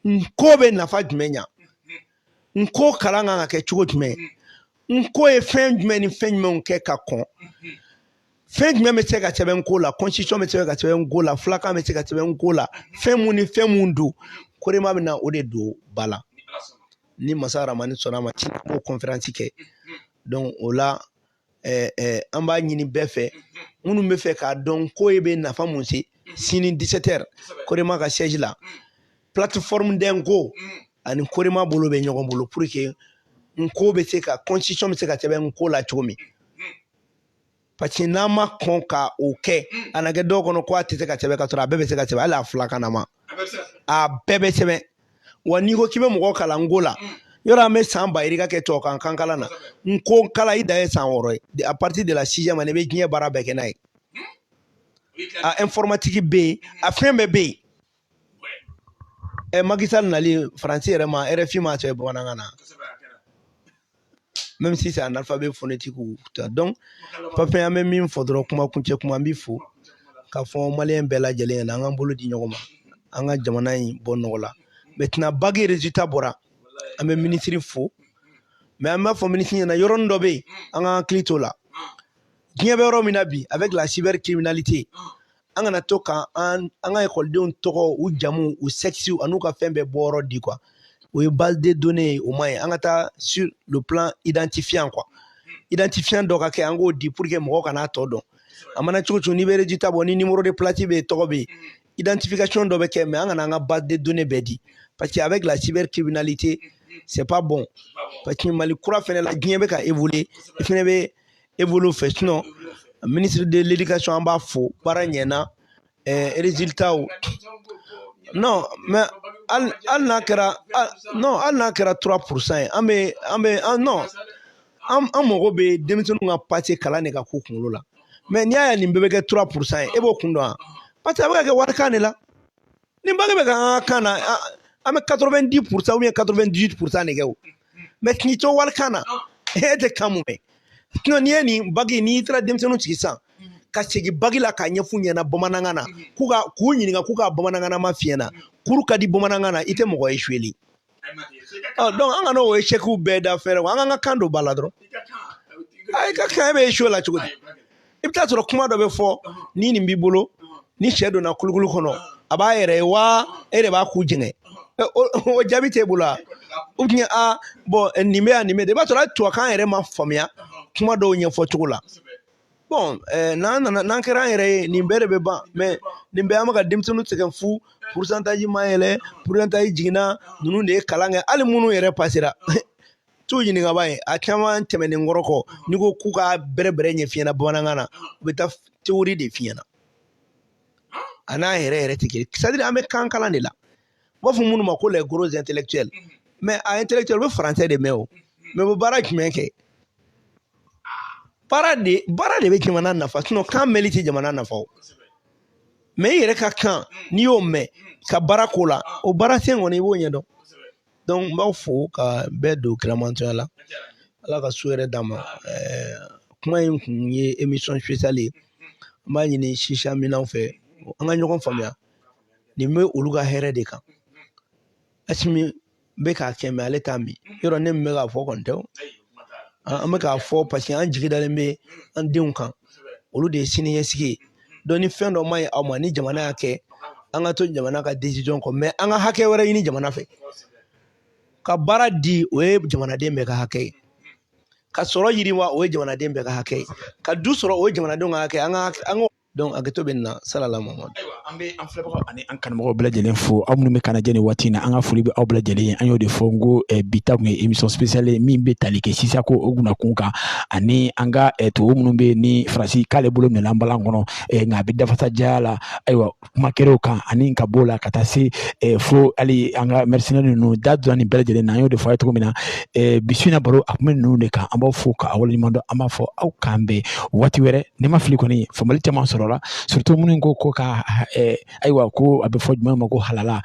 nko bɛ nafa jumɛn ɲa nko kalan kan ka kɛ cogo jumɛn nko ye fɛn jumɛn ni fɛn jumɛnw kɛ ka kɔn fɛn jumɛn bɛ se ka sɛbɛn nko la constitution bɛ se ka sɛbɛn nko la fulakan bɛ se ka sɛbɛn nko la fɛn mun ni fɛn mun don Korema bɛ na o de don ba la ni masa Ramani sɔnna a ma sini an b'o conférence kɛ donc o la an b'a ɲini bɛɛ fɛ minnu bɛ fɛ k'a dɔn ko e bɛ nafa mun se sini 17h Korema ka siège la plateforme d'Nko ani Korema bolo bɛ ɲɔgɔn bolo pour que nko bɛ se ka constitution bɛ se ka sɛbɛn nko la cogo min parce que n'an ma kɔn ka o kɛ a na kɛ dɔw kɔnɔ ko a tɛ se ka sɛbɛn ka sɔrɔ a bɛɛ bɛ se ka sɛbɛn hali a filakan na ma a bɛɛ bɛ sɛbɛn wa n'i ko k'i bɛ mɔgɔ kalan nko la yɔrɔ an bɛ san bayirika kɛ tubabukan kan kalan na nko kalan i dan ye san 6 ye à partir de la 6e année i bɛ diɲɛ baara bɛɛ kɛ n'a ye a informatique bɛ yen a fɛn bɛɛ bɛ yen Macky Sall nali faransi yɛrɛ ma RFI ma sɛbɛn bamanankan na même si c'est un alphabet phonétique ou donc papa an bɛ min fɔ dɔrɔn kuma kuncɛ kuma an b'i fo k'a fɔ maliyɛn bɛɛ lajɛlen ɲɛna an k'an bolo di ɲɔgɔn ma an ka jamana in bɔ nɔgɔ la maintenant bagi résultat bɔra an bɛ ministre fo mais an b'a fɔ ministre ɲɛna yɔrɔnin dɔ bɛ yen an ka hakili t'o la diɲɛ bɛ yɔrɔ min na bi avec la cybercriminalité an kana to ka an ka ekɔlidenw tɔgɔ u jamu u sexe an'u ka fɛn bɛɛ bɔ yɔrɔ di quoi o ye base de données o man ɲi an ka taa sur le plan identifiant quoi identifiant dɔ ka kɛ an k'o di pour que mɔgɔ kana tɔ dɔn a mana cogo cogo n'i bɛ résultat bɔ ni numéro de plaque bɛ yen tɔgɔ bɛ yen identification dɔ bɛ kɛ mais an kana an ka base de données bɛɛ di parce que avec la cybercriminalité c'est pas bon parce que Mali kura fɛnɛ la diɲɛ bɛ ka évoluer i fɛnɛ bɛ évoluer fɛ sinon ministre de l'éducation an b'a fo baara ɲɛna résultat non mais hali n'a kɛra non hali n'a kɛra 3% ye an bɛ non an mago bɛ denmisɛnninw ka passer kalan de ka k'u kunkolo la mais n'i y'a ye nin bɛɛ bɛ kɛ 3% ye e b'o kun dɔn wa parce que a bɛ ka kɛ warikan de la nin bagi bɛ ka an ka kan na an bɛ 90% ou bien 98% de kɛ o mais k'i to warikan na e tɛ kan mun mɛn sinon n'i ye nin bagi n'i taara denmisɛnninw sigi sisan ka segin bagi la k'a ɲɛf'u ɲɛna bamanankan na k'u ɲininka k'u ka bamanankan ma f'i ɲɛna kuru ka di bamanankan na i tɛ mɔgɔ échoué donc an kana o échec bɛɛ da fɛrɛ an k'an ka kan don ba la dɔrɔn i ka kan e bɛ échoué la cogo di i bɛ taa sɔrɔ kuma dɔ bɛ fɔ ni nin b'i bolo ni sɛ donna kulukulu kɔnɔ a b'a yɛrɛ ye wa e de b'a ku jɛngɛ o jaabi t'e bolo wa ou bien bon nin bɛ yan nin bɛ de i b'a sɔrɔ hali tubabukan yɛrɛ ma faamuya kuma dɔw ɲɛfɔ cogo la bon n'an kɛra an yɛrɛ ye nin bɛɛ de bɛ ban mais nin bɛɛ an bɛ ka denmisɛnninw sɛgɛn fu pourcentage ma yɛlɛ pourcentage jiginna ninnu de ye kalan kɛ hali minnu yɛrɛ passera t'u ɲininka ba ye a caman tɛmɛnen kɔrɔ kɔ n'i ko k'u ka bɛrɛbɛrɛ ɲɛ f'i ɲɛna bamanankan na u bɛ taa théorie de f'i ɲɛna a n'a yɛrɛ tɛ kelen c'est à dire an bɛ kan kalan de la u b'a fɔ minnu ma ko les gros intellectuels mais a intellectuel u bɛ français de mɛn o mais u bɛ baara jumɛn kɛ baara de bɛ jamana nafa sinon kan mɛnli tɛ jamana nafa o mais i yɛrɛ ka kan n'i y'o mɛn ka baara k'o la o baara sen kɔni i b'o ɲɛdɔn donc n b'aw fo ka bɛɛ don kiramantɔya la ala ka su yɛrɛ d'an ma kuma in kun ye émission spéciale ye n b'a ɲini sisa minanw fɛ an ka ɲɔgɔn faamuya nin bɛ olu ka hɛrɛ de kan Asimi bɛ k'a kɛ mais ale t'a min yɔrɔ ne min bɛ k'a fɔ kɔni tɛ o an bɛ k'a fɔ parce que an jigi dalen bɛ an denw kan olu de ye siniɲɛsigi ye donc ni fɛn dɔ ma ɲi aw ma ni jamana y'a kɛ an ka to jamana ka décision kɔ mais an ka hakɛ wɛrɛ ɲini jamana fɛ ka baara di o ye jamanaden bɛɛ ka hakɛ ye ka sɔrɔ yiriwa o ye jamanaden bɛɛ ka hakɛ ye ka du sɔrɔ o ye jamanadenw ka hakɛ ye an ka donc hakɛto bɛ nin na salala Mamadu. An bɛ an filɛbagaw ani an kanubagaw bɛɛ lajɛlen fo aw minnu bɛ kana jɛ nin waati in na an ka foli bɛ aw bɛɛ lajɛlen ye an y'o de fɔ n ko bi ta kun ye émission spéciale ye min bɛ tali kɛ Sisako o gunnakun kan ani an ka tubabu minnu bɛ yen ni Faransi k'ale bolo minɛ an balan kɔnɔ nka a bɛ dafasajaya la ayiwa kuma kɛr'o kan ani ka b'o la ka taa se fo hali an ka mercenaires ninnu da donna nin bɛɛ lajɛlen na an y'o de fɔ a ye cogo min na bi su in na baro a kun bɛ ninnu de kan an b'aw fo k'aw waleɲuman dɔn an b'a fɔ aw k'an bɛn waati wɛrɛ ne ma fili kɔni faamuyali caman sɔrɔla surtout minnu ko ka ayiwa ko a bɛ fɔ jumɛn ma ko halala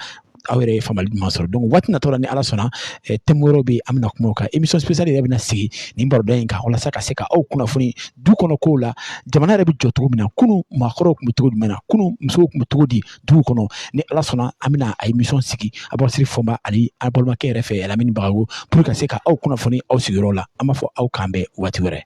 aw yɛrɛ ye faamuyali ɲuman sɔrɔ donc waati natɔ la ni ala sɔnna thème wɛrɛw bɛ an bɛna kuma o kan émission spéciale yɛrɛ bɛna sigi nin baroda in kan walasa ka se ka aw kunnafoni du kɔnɔ kow la jamana yɛrɛ bɛ jɔ cogo min na kunun maakɔrɔw tun bɛ cogo jumɛn na kunun musow tun bɛ cogo di dugu kɔnɔ ni ala sɔnna an bɛna a émission sigi a b'a siri fɔnba ani a balimakɛ yɛrɛ fɛ Lamini Bagago pour ka se ka aw kunnafoni aw sigiyɔrɔ la an b'a fɔ aw k'an bɛn waati wɛrɛ